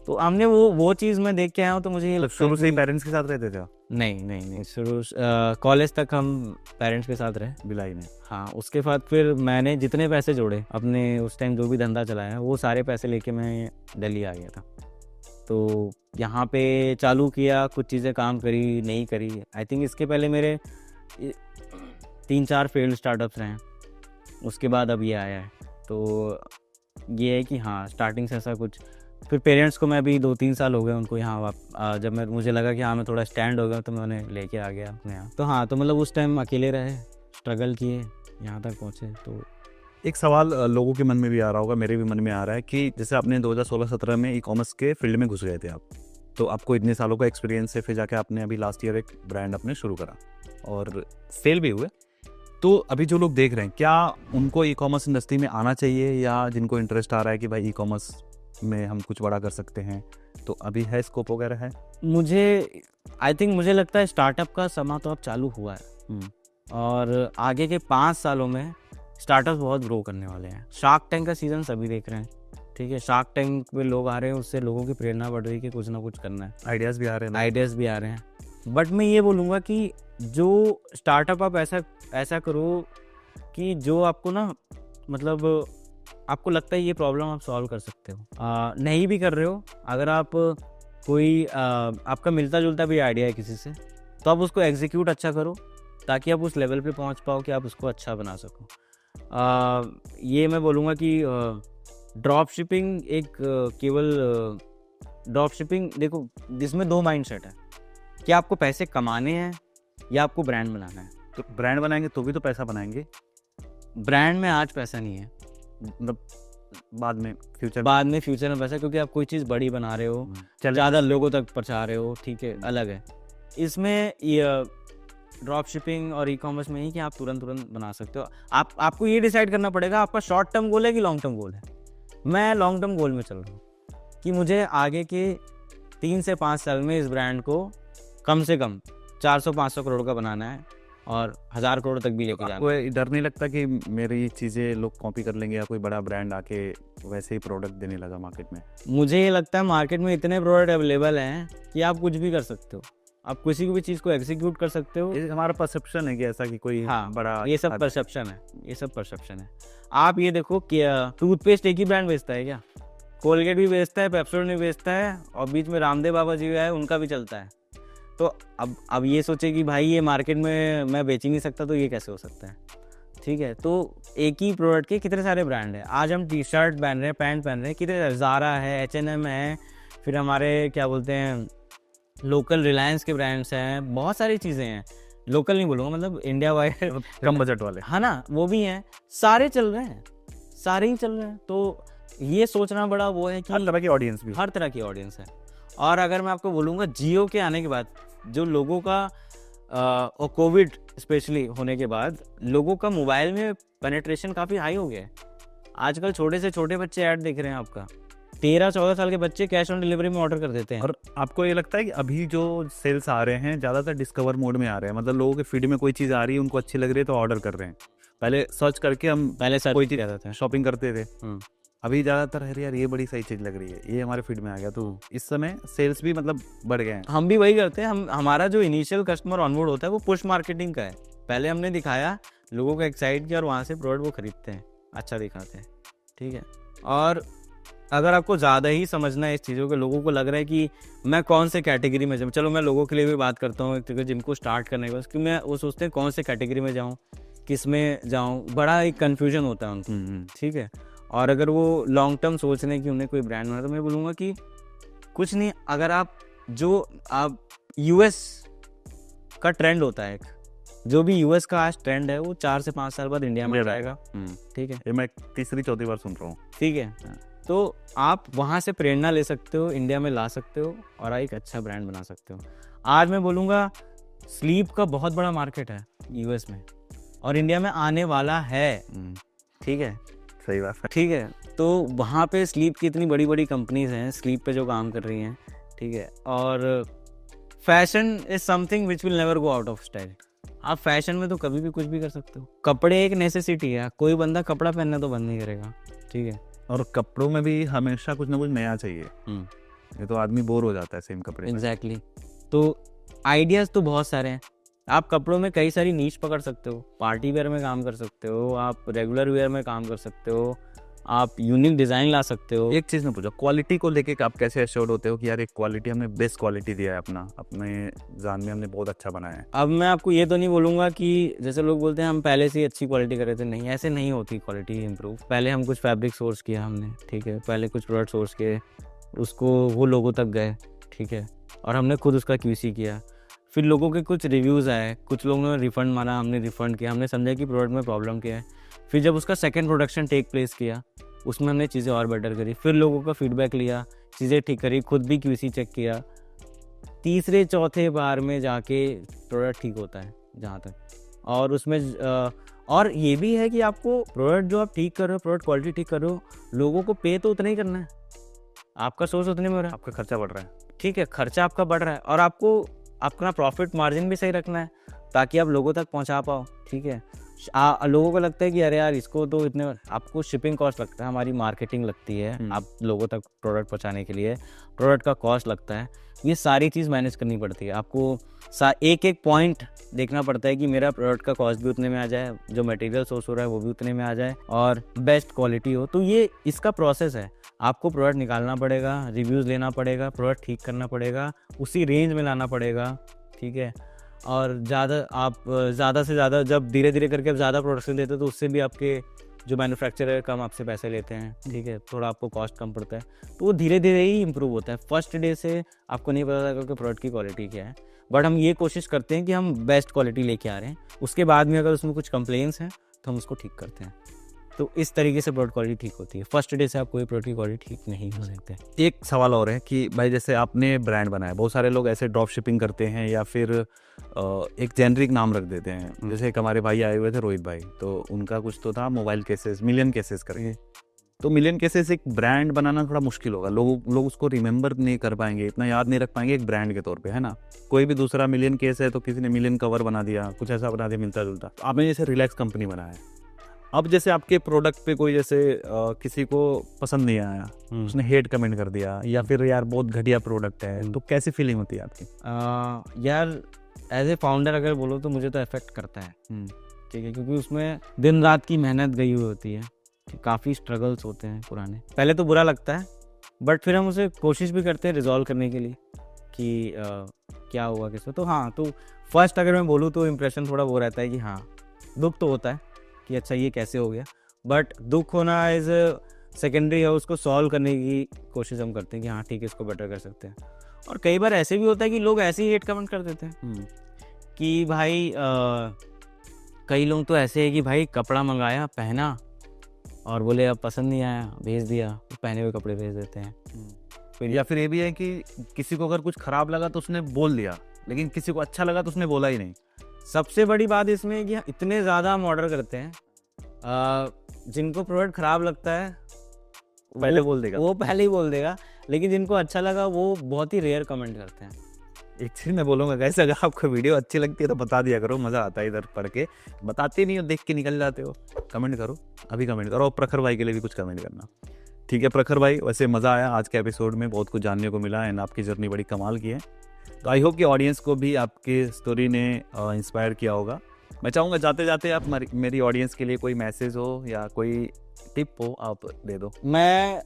तो हमने वो चीज़ मैं देख के आया हूँ, तो मुझे ये लगता है शुरू से ही पेरेंट्स के साथ रहते थे? नहीं, शुरू कॉलेज तक हम पेरेंट्स के साथ रहे भिलाई में। हाँ, उसके बाद फिर मैंने जितने पैसे जोड़े अपने, उस टाइम जो भी धंधा चलाया, वो सारे पैसे लेके मैं दिल्ली आ गया था। तो यहाँ पे चालू किया, कुछ चीज़ें काम करी नहीं करी। आई थिंक इसके पहले मेरे 3-4 फेल्ड स्टार्टअप्स रहे हैं, उसके बाद अब ये आया है। तो ये है कि हाँ, स्टार्टिंग से ऐसा कुछ। फिर पेरेंट्स को मैं अभी 2-3 साल हो गए उनको यहाँ, जब मुझे लगा कि हाँ मैं थोड़ा स्टैंड हो गया, तो मैं उन्हें लेके आ गया अपने यहाँ। तो हाँ, तो मतलब उस टाइम अकेले रहे, स्ट्रगल किए, यहाँ तक पहुँचे। तो एक सवाल लोगों के मन में भी आ रहा होगा, मेरे भी मन में आ रहा है कि जैसे आपने 2016-17 में ई कॉमर्स के फील्ड में घुस गए थे आप, तो आपको इतने सालों का एक्सपीरियंस है, फिर जाके आपने अभी लास्ट ईयर एक ब्रांड अपने शुरू करा और सेल भी हुए। तो अभी जो लोग देख रहे हैं, क्या उनको ई कॉमर्स इंडस्ट्री में आना चाहिए, या जिनको इंटरेस्ट आ रहा है कि भाई ई कॉमर्स में हम कुछ बड़ा कर सकते हैं, तो अभी है स्कोप वगैरह है? मुझे लगता है स्टार्टअप का समय तो अब चालू हुआ है और आगे के 5 सालों में स्टार्टअप बहुत ग्रो करने वाले हैं। शार्क टैंक का सीजन सभी देख रहे हैं, ठीक है। शार्क टैंक में लोग आ रहे हैं, उससे लोगों की प्रेरणा बढ़ रही है कि कुछ ना कुछ करना है, आइडियाज़ भी आ रहे हैं। बट मैं ये बोलूँगा कि जो स्टार्टअप आप ऐसा करो कि जो आपको ना मतलब आपको लगता है ये प्रॉब्लम आप सॉल्व कर सकते हो। नहीं भी कर रहे हो, अगर आप कोई आपका मिलता जुलता भी आइडिया है किसी से, तो आप उसको एग्जीक्यूट अच्छा करो ताकि आप उस लेवल पे पहुंच पाओ कि आप उसको अच्छा बना सको। ये मैं बोलूँगा कि ड्रॉप शिपिंग केवल ड्रॉप शिपिंग, देखो जिसमें 2 माइंडसेट है कि आपको पैसे कमाने हैं या आपको ब्रांड बनाना है। तो ब्रांड बनाएंगे तो भी तो पैसा बनाएंगे। ब्रांड में आज पैसा नहीं है, मतलब बाद में फ्यूचर में पैसा, क्योंकि आप कोई चीज़ बड़ी बना रहे हो, ज़्यादा लोगों तक पहुंचा रहे हो, ठीक है, अलग है। इसमें ड्रॉप शिपिंग और ई कॉमर्स में ही कि आप तुरंत बना सकते हो। आपको ये डिसाइड करना पड़ेगा आपका शॉर्ट टर्म गोल है कि लॉन्ग टर्म गोल है। मैं लॉन्ग टर्म गोल में चल रहा हूँ कि मुझे आगे के 3 से 5 साल में इस ब्रांड को कम से कम 400-500 करोड़ का बनाना है और 1000 करोड़ तक भी लेके जाना है। कोई डर नहीं लगता कि मेरी चीज़ें लोग कॉपी कर लेंगे या कोई बड़ा ब्रांड आके वैसे ही प्रोडक्ट देने लगा मार्केट में? मुझे ये लगता है मार्केट में इतने प्रोडक्ट अवेलेबल हैं कि आप कुछ भी कर सकते हो, आप किसी भी चीज़ को एग्जीक्यूट कर सकते हो। ये हमारा परसेप्शन है कि ऐसा कि कोई बड़ा, ये सब परसेप्शन है। आप ये देखो कि टूथपेस्ट एक ही ब्रांड बेचता है क्या? कोलगेट भी बेचता है, पेप्सोडेंट भी बेचता है, और बीच में रामदेव बाबा जी है, उनका भी चलता है। तो अब ये सोचे कि भाई ये मार्केट में मैं बेच ही नहीं सकता, तो ये कैसे हो सकता है? ठीक है, तो एक ही प्रोडक्ट के कितने सारे ब्रांड हैं। आज हम टी शर्ट पहन रहे हैं, पैंट पहन रहे हैं, कितने, ज़ारा है, H&M है, फिर हमारे क्या बोलते हैं लोकल रिलायंस के ब्रांड्स हैं, बहुत सारी चीज़ें हैं। लोकल नहीं बोलूँगा, मतलब इंडिया वाइड कम बजट वाले, है ना, वो भी हैं, सारे चल रहे हैं, सारे ही चल रहे हैं। तो ये सोचना बड़ा वो है कि हर तरह की ऑडियंस है। और अगर मैं आपको बोलूँगा जियो के आने के बाद जो लोगों का और कोविड स्पेशली होने के बाद लोगों का मोबाइल में पेनिट्रेशन काफ़ी हाई हो गया है। आजकल छोटे से छोटे बच्चे ऐड देख रहे हैं, आपका 13-14 साल के बच्चे कैश ऑन डिलीवरी में ऑर्डर कर देते हैं। और आपको ये लगता है कि अभी जो सेल्स आ रहे हैं ज़्यादातर डिस्कवर मोड में आ रहे हैं, मतलब लोगों के फीड में कोई चीज़ आ रही है, उनको अच्छी लग रही है तो ऑर्डर कर रहे हैं। पहले सर्च करके हम कोई चीज़ शॉपिंग करते थे, अभी ज़्यादातर है यार ये बड़ी सही चीज़ लग रही है, ये हमारे फीड में आ गया, तो इस समय सेल्स भी मतलब बढ़ गए हैं। हम भी वही करते हैं। हमारा जो इनिशियल कस्टमर ऑनबोर्ड होता है वो पुश मार्केटिंग का है। पहले हमने दिखाया, लोगों को एक्साइट किया और वहाँ से प्रोडक्ट वो खरीदते हैं, अच्छा दिखाते हैं, ठीक है। और अगर आपको ज़्यादा ही समझना है इस चीज़ों को, लोगों को लग रहा है कि मैं कौन से कैटेगरी में जाऊँ, चलो मैं लोगों के लिए भी बात करता हूँ क्योंकि जिनको स्टार्ट करने के बाद, क्योंकि मैं वो सोचते हैं कौन से कैटेगरी में जाऊँ, किस में जाऊँ, बड़ा एक कन्फ्यूजन होता है उनको, ठीक है। और अगर वो लॉन्ग टर्म सोच रहे हैं कि उन्हें कोई ब्रांड बनाना, तो मैं बोलूँगा कि कुछ नहीं, अगर आप यूएस का ट्रेंड होता है, जो भी यूएस का आज ट्रेंड है वो 4 से 5 साल बाद इंडिया में आएगा, ठीक है। ये मैं 3-4 बार सुन रहा हूँ, ठीक है। तो आप वहाँ से प्रेरणा ले सकते हो, इंडिया में ला सकते हो और एक अच्छा ब्रांड बना सकते हो। आज मैं बोलूँगा स्लीप का बहुत बड़ा मार्केट है यूएस में और इंडिया में आने वाला है, ठीक है, सही बात है, ठीक है। तो वहाँ पे स्लीप की इतनी बड़ी बड़ी कंपनीज हैं स्लीप पे जो काम कर रही हैं, ठीक है। और fashion is something which will never go out of style. आप फैशन में तो कभी भी कुछ भी कर सकते हो। कपड़े एक नेसेसिटी है, कोई बंदा कपड़ा पहनना तो बंद नहीं करेगा, ठीक है। और कपड़ों में भी हमेशा कुछ ना कुछ नया चाहिए, ये तो आदमी बोर हो जाता है सेम कपड़े। एग्जैक्टली। तो आइडियाज़ तो बहुत सारे हैं। आप कपड़ों में कई सारी नीश पकड़ सकते हो, पार्टी वेयर में काम कर सकते हो, आप रेगुलर वेयर में काम कर सकते हो, आप यूनिक डिज़ाइन ला सकते हो। एक चीज़ में पूछा, क्वालिटी को लेके आप कैसे एश्योर्ड होते हो कि यार एक क्वालिटी हमने बेस्ट क्वालिटी दिया है, अपने जान में हमने बहुत अच्छा बनाया है? अब मैं आपको ये तो नहीं बोलूँगा कि जैसे लोग बोलते हैं हम पहले से ही अच्छी क्वालिटी कर रहे थे, नहीं, ऐसे नहीं होती क्वालिटी इम्प्रूव। पहले हम कुछ फैब्रिक सोर्स किया हमने, ठीक है, पहले कुछ प्रोडक्ट सोर्स किए, उसको वो लोगों तक गए, ठीक है, और हमने खुद उसका QC किया, फिर लोगों के कुछ रिव्यूज़ आए, कुछ लोगों ने रिफ़ंड माना, हमने रिफ़ंड किया, हमने समझा कि प्रोडक्ट में प्रॉब्लम क्या है। फिर जब उसका सेकंड प्रोडक्शन टेक प्लेस किया, उसमें हमने चीज़ें और बेटर करी, फिर लोगों का फीडबैक लिया, चीज़ें ठीक करी, खुद भी QC चेक किया, तीसरे चौथे बार में जाके प्रोडक्ट ठीक होता है जहाँ तक। और उसमें और ये भी है कि आपको प्रोडक्ट जो आप ठीक कर रहे हो, प्रोडक्ट क्वालिटी ठीक कर रहे हो, लोगों को पे तो उतना ही करना है, आपका सोर्स उतने में हो रहा है, आपका खर्चा बढ़ रहा है। ठीक है, खर्चा आपका बढ़ रहा है, और आपको अपना प्रॉफिट मार्जिन भी सही रखना है ताकि आप लोगों तक पहुंचा पाओ। ठीक है, लोगों को लगता है कि अरे यार इसको तो इतने, आपको शिपिंग कॉस्ट लगता है, हमारी मार्केटिंग लगती है, आप लोगों तक प्रोडक्ट पहुंचाने के लिए प्रोडक्ट का कॉस्ट लगता है, ये सारी चीज़ मैनेज करनी पड़ती है। आपको एक एक पॉइंट देखना पड़ता है कि मेरा प्रोडक्ट का कॉस्ट भी उतने में आ जाए, जो मटेरियल सोर्स हो रहा है वो भी उतने में आ जाए, और बेस्ट क्वालिटी हो। तो ये इसका प्रोसेस है, आपको प्रोडक्ट निकालना पड़ेगा, रिव्यूज़ लेना पड़ेगा, प्रोडक्ट ठीक करना पड़ेगा, उसी रेंज में लाना पड़ेगा। ठीक है, और ज़्यादा से ज़्यादा जब धीरे धीरे करके आप ज़्यादा प्रोडक्शन देते हो तो उससे भी आपके जो मैन्युफैक्चरर है कम आपसे पैसे लेते हैं। ठीक है, थोड़ा आपको कॉस्ट कम पड़ता है, तो वो धीरे धीरे ही इम्प्रूव होता है। फर्स्ट डे से आपको नहीं पता था कि प्रोडक्ट की क्वालिटी क्या है, बट हम ये कोशिश करते हैं कि हम बेस्ट क्वालिटी लेके आ रहे हैं। उसके बाद में अगर उसमें कुछ कंप्लेंट्स हैं तो हम उसको ठीक करते हैं। तो इस तरीके से प्रोडक्ट क्वालिटी ठीक होती है। फर्स्ट डे से आप कोई प्रोडक्ट की क्वालिटी ठीक नहीं हो सकते। एक सवाल और है कि भाई जैसे आपने ब्रांड बनाया, बहुत सारे लोग ऐसे ड्रॉप शिपिंग करते हैं या फिर एक जेनरिक नाम रख देते हैं। जैसे एक हमारे भाई आए हुए थे, रोहित भाई, तो उनका कुछ तो था मोबाइल केसेस, मिलियन केसेस करके। तो मिलियन केसेस एक ब्रांड बनाना थोड़ा मुश्किल होगा, लोग उसको रिमेंबर नहीं कर पाएंगे, इतना याद नहीं रख पाएंगे एक ब्रांड के तौर पे, है ना। कोई भी दूसरा मिलियन केस है तो किसी ने मिलियन कवर बना दिया, कुछ ऐसा बना दिया मिलता जुलता। आपने जैसे रिलैक्स कंपनी बनाया है, अब जैसे आपके प्रोडक्ट पे कोई जैसे किसी को पसंद नहीं आया, उसने हेट कमेंट कर दिया, या फिर यार बहुत घटिया प्रोडक्ट है, तो कैसी फीलिंग होती है आपकी? यार एज ए फाउंडर अगर बोलो तो मुझे तो इफेक्ट करता है। ठीक है, क्योंकि उसमें दिन रात की मेहनत गई हुई होती है, काफ़ी स्ट्रगल्स होते हैं पुराने। पहले तो बुरा लगता है, बट फिर हम उसे कोशिश भी करते हैं रिजॉल्व करने के लिए कि क्या हुआ किसको। तो हाँ, तो फर्स्ट अगर मैं बोलूँ तो इम्प्रेशन थोड़ा वो रहता है कि हाँ दुख तो होता है कि अच्छा ये कैसे हो गया, बट दुख होना एज सेकेंडरी है, उसको सॉल्व करने की कोशिश हम करते हैं कि हाँ ठीक है इसको बेटर कर सकते हैं। और कई बार ऐसे भी होता है कि लोग ऐसे ही हेट कमेंट कर देते हैं कि भाई कई लोग तो ऐसे है कि भाई कपड़ा मंगाया, पहना और बोले अब पसंद नहीं आया, भेज दिया, पहने हुए कपड़े भेज देते हैं। फिर या फिर ये भी है कि किसी को अगर कुछ खराब लगा तो उसने बोल दिया, लेकिन किसी को अच्छा लगा तो उसने बोला ही नहीं। सबसे बड़ी बात इसमें है कि इतने ज़्यादा हम ऑर्डर करते हैं, जिनको प्रोडक्ट ख़राब लगता है पहले बोल देगा, वो पहले ही बोल देगा, लेकिन जिनको अच्छा लगा वो बहुत ही रेयर कमेंट करते हैं। एक चीज़ मैं बोलूँगा गाइस, अगर आपको वीडियो अच्छी लगती है तो बता दिया करो, मज़ा आता है इधर पढ़ के। बताते नहीं हो, देख के निकल जाते हो। कमेंट करो, अभी कमेंट करो, और प्रखर भाई के लिए भी कुछ कमेंट करना। ठीक है प्रखर भाई, वैसे मज़ा आया आज के एपिसोड में, बहुत कुछ जानने को मिला, एंड आपकी जर्नी बड़ी कमाल की है। तो आई होप कि ऑडियंस को भी आपके स्टोरी ने इंस्पायर किया होगा। मैं चाहूँगा जाते जाते आप मेरी ऑडियंस के लिए कोई मैसेज हो या कोई टिप हो, आप दे दो। मैं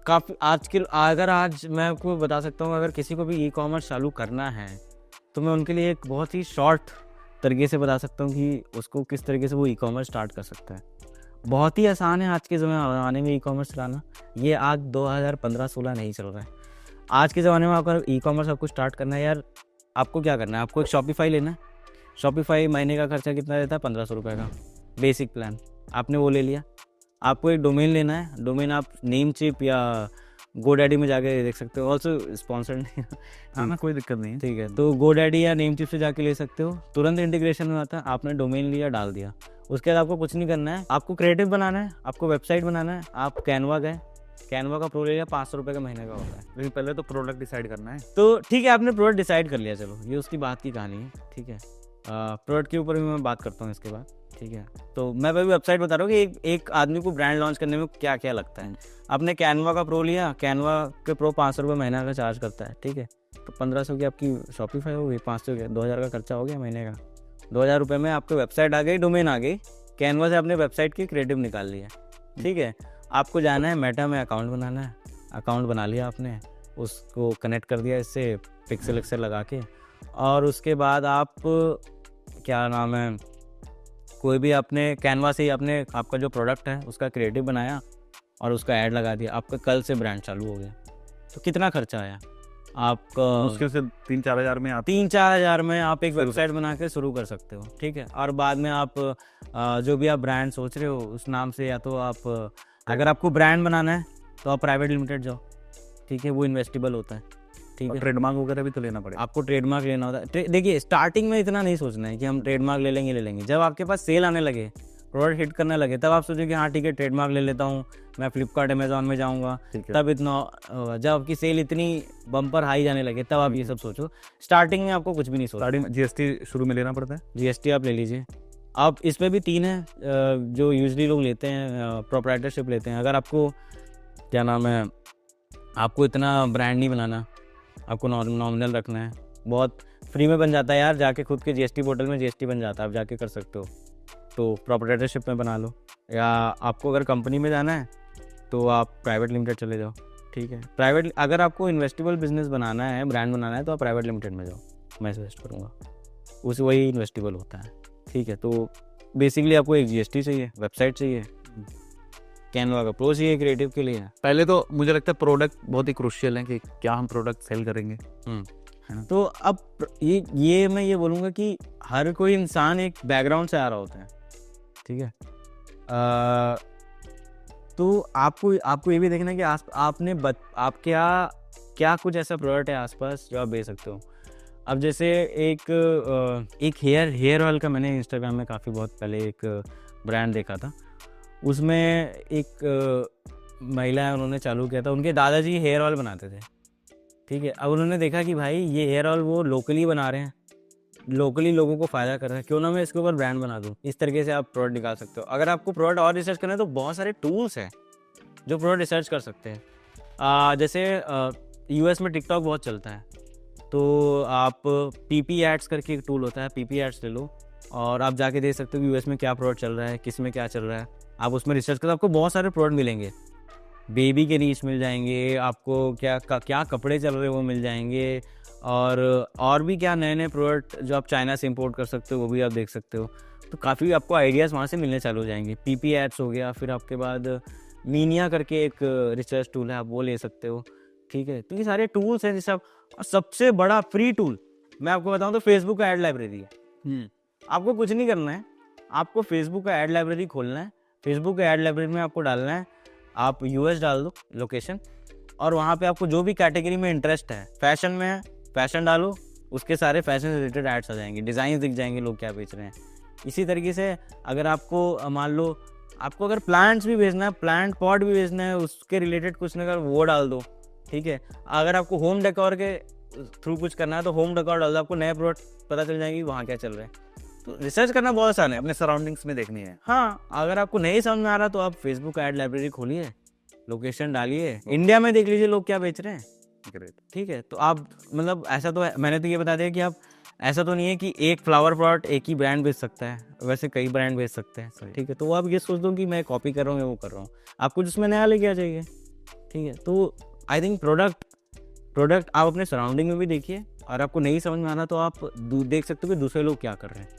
काफ़ी आज मैं आपको बता सकता हूँ, अगर किसी को भी ई कॉमर्स चालू करना है तो मैं उनके लिए एक बहुत ही शॉर्ट तरीके से बता सकता हूँ कि उसको किस तरीके से वो ई कॉमर्स स्टार्ट कर सकता है। बहुत ही आसान है आज के ज़माने में ई कॉमर्स चलाना। ये आज 2015-16 नहीं चल रहा है। आज के ज़माने में अगर ई कॉमर्स आपको स्टार्ट करना है, यार आपको क्या करना है, आपको एक शॉपिफाई लेना है। शॉपिफाई महीने का खर्चा कितना रहता है, 1500 रुपये का बेसिक प्लान, आपने वो ले लिया। आपको एक डोमेन लेना है, डोमेन आप नेमचिप या गोडैडी में जाके देख सकते हो, ऑल्सो स्पॉन्सर्ड नहीं हाँ ना, कोई दिक्कत नहीं है। ठीक है, तो गोडैडी या नेमचिप से जाके ले सकते हो, तुरंत इंटीग्रेशन में आता है। आपने डोमेन लिया, डाल दिया, उसके बाद आपको कुछ नहीं करना है, आपको क्रिएटिव बनाना है, आपको वेबसाइट बनाना है। आप कैनवा गए, कैनवा का प्रो ले लिया, 500 रुपये का महीने का होता है। लेकिन पहले तो प्रोडक्ट डिसाइड करना है। तो ठीक है, आपने प्रोडक्ट डिसाइड कर लिया, चलो ये उसकी बात की कहानी है। ठीक है, प्रोडक्ट के ऊपर भी मैं बात करता हूँ इसके बाद। ठीक है, तो मैं अभी वेबसाइट बता रहा हूँ कि एक आदमी को ब्रांड लॉन्च करने में क्या क्या लगता है। आपने कैनवा का प्रो लिया, कैनवा के प्रो 500 रुपये महीना का चार्ज करता है। ठीक है, तो 1500 की आपकी शॉपिफाई हो गई, 500 के 2000 का खर्चा हो गया महीने का। 2000 रुपये में आपको वेबसाइट आ गई, डोमेन आ गई, कैनवा से आपने वेबसाइट की क्रिएटिव निकाल लिया। ठीक है, आपको जाना है मेटा में, अकाउंट बनाना है। अकाउंट बना लिया आपने, उसको कनेक्ट कर दिया इससे पिक्सल एक्सेल लगा के, और उसके बाद आप क्या नाम है, कोई भी अपने कैनवा से ही आपने आपका जो प्रोडक्ट है उसका क्रिएटिव बनाया और उसका ऐड लगा दिया, आपका कल से ब्रांड चालू हो गया। तो कितना खर्चा आया आपका? मुश्किल से 3-4 हज़ार में, 3-4 हज़ार में आप एक वेबसाइट बना के शुरू कर सकते हो। ठीक है, और बाद में आप जो भी आप ब्रांड सोच रहे हो उस नाम से, या तो आप अगर आपको ब्रांड बनाना है तो आप प्राइवेट लिमिटेड जाओ। ठीक है, वो इन्वेस्टेबल होता है। ठीक है, ट्रेडमार्क वगैरह भी तो लेना पड़ेगा। आपको ट्रेडमार्क लेना होता है। देखिए स्टार्टिंग में इतना नहीं सोचना है कि हम ट्रेडमार्क ले लेंगे। जब आपके पास सेल आने लगे, प्रोडक्ट हिट करने लगे, तब आप सोचो कि हाँ ठीक है ट्रेडमार्क ले लेता हूँ, मैं फ्लिपकार्ट अमेजोन में जाऊँगा, तब इतना जब आपकी सेल इतनी बम्पर हाई जाने लगे तब आप ये सब सोचो। स्टार्टिंग में आपको कुछ भी नहीं सोचना। स्टार्टिंग में जीएसटी शुरू में लेना पड़ता है। जीएसटी आप ले लीजिए। आप इसमें भी 3 है जो यूजली लोग लेते हैं, प्रोप्राइटरशिप लेते हैं। अगर आपको क्या नाम है, आपको इतना ब्रांड नहीं बनाना, आपको नॉमिनल रखना है, बहुत फ्री में बन जाता है यार, जाके खुद के जीएसटी पोर्टल में जीएसटी बन जाता है, आप जाके कर सकते हो। तो प्रोप्राइटरशिप में बना लो, या आपको अगर कंपनी में जाना है तो आप प्राइवेट लिमिटेड चले जाओ, ठीक है। प्राइवेट, अगर आपको इन्वेस्टेबल बिजनेस बनाना है, ब्रांड बनाना है, तो आप प्राइवेट लिमिटेड में जाओ, मैं सजेस्ट करूँगा, उस वही इन्वेस्टेबल होता है, ठीक है। तो बेसिकली आपको एक जीएसटी चाहिए, वेबसाइट चाहिए, कैनवा का प्रो चाहिए क्रिएटिव के लिए। पहले तो मुझे लगता है प्रोडक्ट बहुत ही क्रूशियल है कि क्या हम प्रोडक्ट सेल करेंगे। तो अब ये मैं ये बोलूँगा कि हर कोई इंसान एक बैकग्राउंड से आ रहा होता है, ठीक है। तो आपको ये भी देखना है कि आप क्या कुछ ऐसा प्रोडक्ट है आसपास जो आप बेच सकते हो। अब जैसे एक हेयर ऑयल का मैंने इंस्टाग्राम में काफ़ी बहुत पहले एक ब्रांड देखा था, उसमें एक महिला है, उन्होंने चालू किया था, उनके दादाजी हेयर ऑयल बनाते थे, ठीक है। अब उन्होंने देखा कि भाई ये हेयर ऑयल वो लोकली बना रहे हैं, लोकली लोगों को फ़ायदा कर रहा है, क्यों ना मैं इसके ऊपर ब्रांड बना दूँ। इस तरीके से आप प्रोडक्ट निकाल सकते हो। अगर आपको प्रोडक्ट और रिसर्च करना है तो बहुत सारे टूल्स हैं जो प्रोडक्ट रिसर्च कर सकते हैं। जैसे यूएस में टिकटॉक बहुत चलता है, तो आप पीपी एड्स करके एक टूल होता है, पीपी एड्स ले लो और आप जाके देख सकते हो कि यूएस में क्या प्रोडक्ट चल रहा है, किस में क्या चल रहा है। आप उसमें रिसर्च करो, आपको बहुत सारे प्रोडक्ट मिलेंगे, बेबी के नीड्स मिल जाएंगे, आपको क्या कपड़े चल रहे हैं वो मिल जाएंगे, और भी क्या नए नए प्रोडक्ट जो आप चाइना से इंपोर्ट कर सकते हो वो भी आप देख सकते हो। तो काफ़ी आपको आइडियाज़ वहाँ से मिलने चालू हो जाएंगे। पीपी एड्स हो गया, फिर आपके बाद मीनिया करके एक रिसर्च टूल है, आप वो ले सकते हो, ठीक है। तो ये सारे टूल्स हैं जैसे और सबसे बड़ा फ्री टूल मैं आपको बताऊँ तो फेसबुक का एड लाइब्रेरी है। आपको कुछ नहीं करना है, आपको फेसबुक का एड लाइब्रेरी खोलना है, फेसबुक का एड लाइब्रेरी में आपको डालना है, आप यूएस डाल दो लोकेशन, और वहाँ पे आपको जो भी कैटेगरी में इंटरेस्ट है, फैशन में है फैशन डालो, उसके सारे फैशन से रिलेटेड एड्स आ जाएंगे, डिज़ाइन दिख जाएंगे लोग क्या बेच रहे हैं। इसी तरीके से अगर आपको मान लो आपको अगर प्लांट्स भी बेचना है, प्लांट पॉट भी बेचना है, उसके रिलेटेड कुछ ना कर वो डाल दो, ठीक है। अगर आपको होम डेकोर के थ्रू कुछ करना है तो होम डेकोर डाल दो, आपको नए प्रोडक्ट पता चल जाएंगे वहाँ क्या चल रहा है। तो रिसर्च करना बहुत आसान है, अपने सराउंडिंग्स में देखनी है। हाँ, अगर आपको नहीं समझ में आ रहा तो आप फेसबुक ऐड लाइब्रेरी खोलिए, लोकेशन डालिए, इंडिया में देख लीजिए लोग क्या बेच रहे हैं, ठीक है। तो आप मतलब ऐसा तो है, मैंने तो ये बता दिया कि आप ऐसा तो नहीं है कि एक फ्लावर प्लॉट एक ही ब्रांड बेच सकता है, वैसे कई ब्रांड बेच सकते हैं, ठीक है। तो आप ये सोच दो कि मैं कॉपी कर रहा हूँ या वो कर रहा हूँ, आप कुछ उसमें नया लेके आ जाइए, ठीक है। तो आई थिंक प्रोडक्ट आप अपने सराउंडिंग में भी देखिए, और आपको नहीं समझ में आना तो आप देख सकते हो कि दूसरे लोग क्या कर रहे हैं।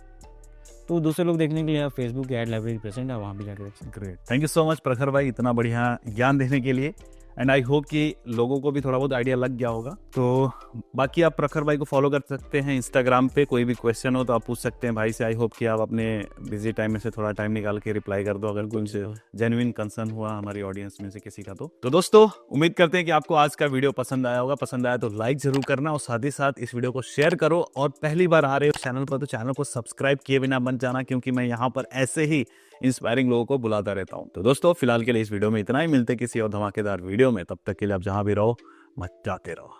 तो दूसरे लोग देखने के लिए आप फेसबुक की एड लाइब्रेरी प्रेजेंट है, वहाँ भी जाकर देख सकते हैं। Great, thank you so much प्रखर भाई, इतना बढ़िया ज्ञान देने के लिए। एंड आई होप कि लोगों को भी थोड़ा बहुत आइडिया लग गया होगा। तो बाकी आप प्रखर भाई को फॉलो कर सकते हैं इंस्टाग्राम पे, कोई भी क्वेश्चन हो तो आप पूछ सकते हैं भाई से। आई होप कि आप अपने बिजी टाइम में से थोड़ा टाइम निकाल के रिप्लाई कर दो अगर कुछ जेन्युइन कंसर्न हुआ हमारी ऑडियंस में से किसी का। तो दोस्तों उम्मीद करते हैं कि आपको आज का वीडियो पसंद आया होगा। पसंद आया तो लाइक जरूर करना, और साथ ही साथ इस वीडियो को शेयर करो, और पहली बार आ रहे हो चैनल पर तो चैनल को सब्सक्राइब किए बिना मत जाना, क्योंकि मैं यहाँ पर ऐसे ही इंस्पायरिंग लोगों को बुलाता रहता हूँ। तो दोस्तों फिलहाल के लिए इस वीडियो में इतना ही, मिलते किसी और धमाकेदार वीडियो में, तब तक के लिए आप जहां भी रहो मचाते रहो।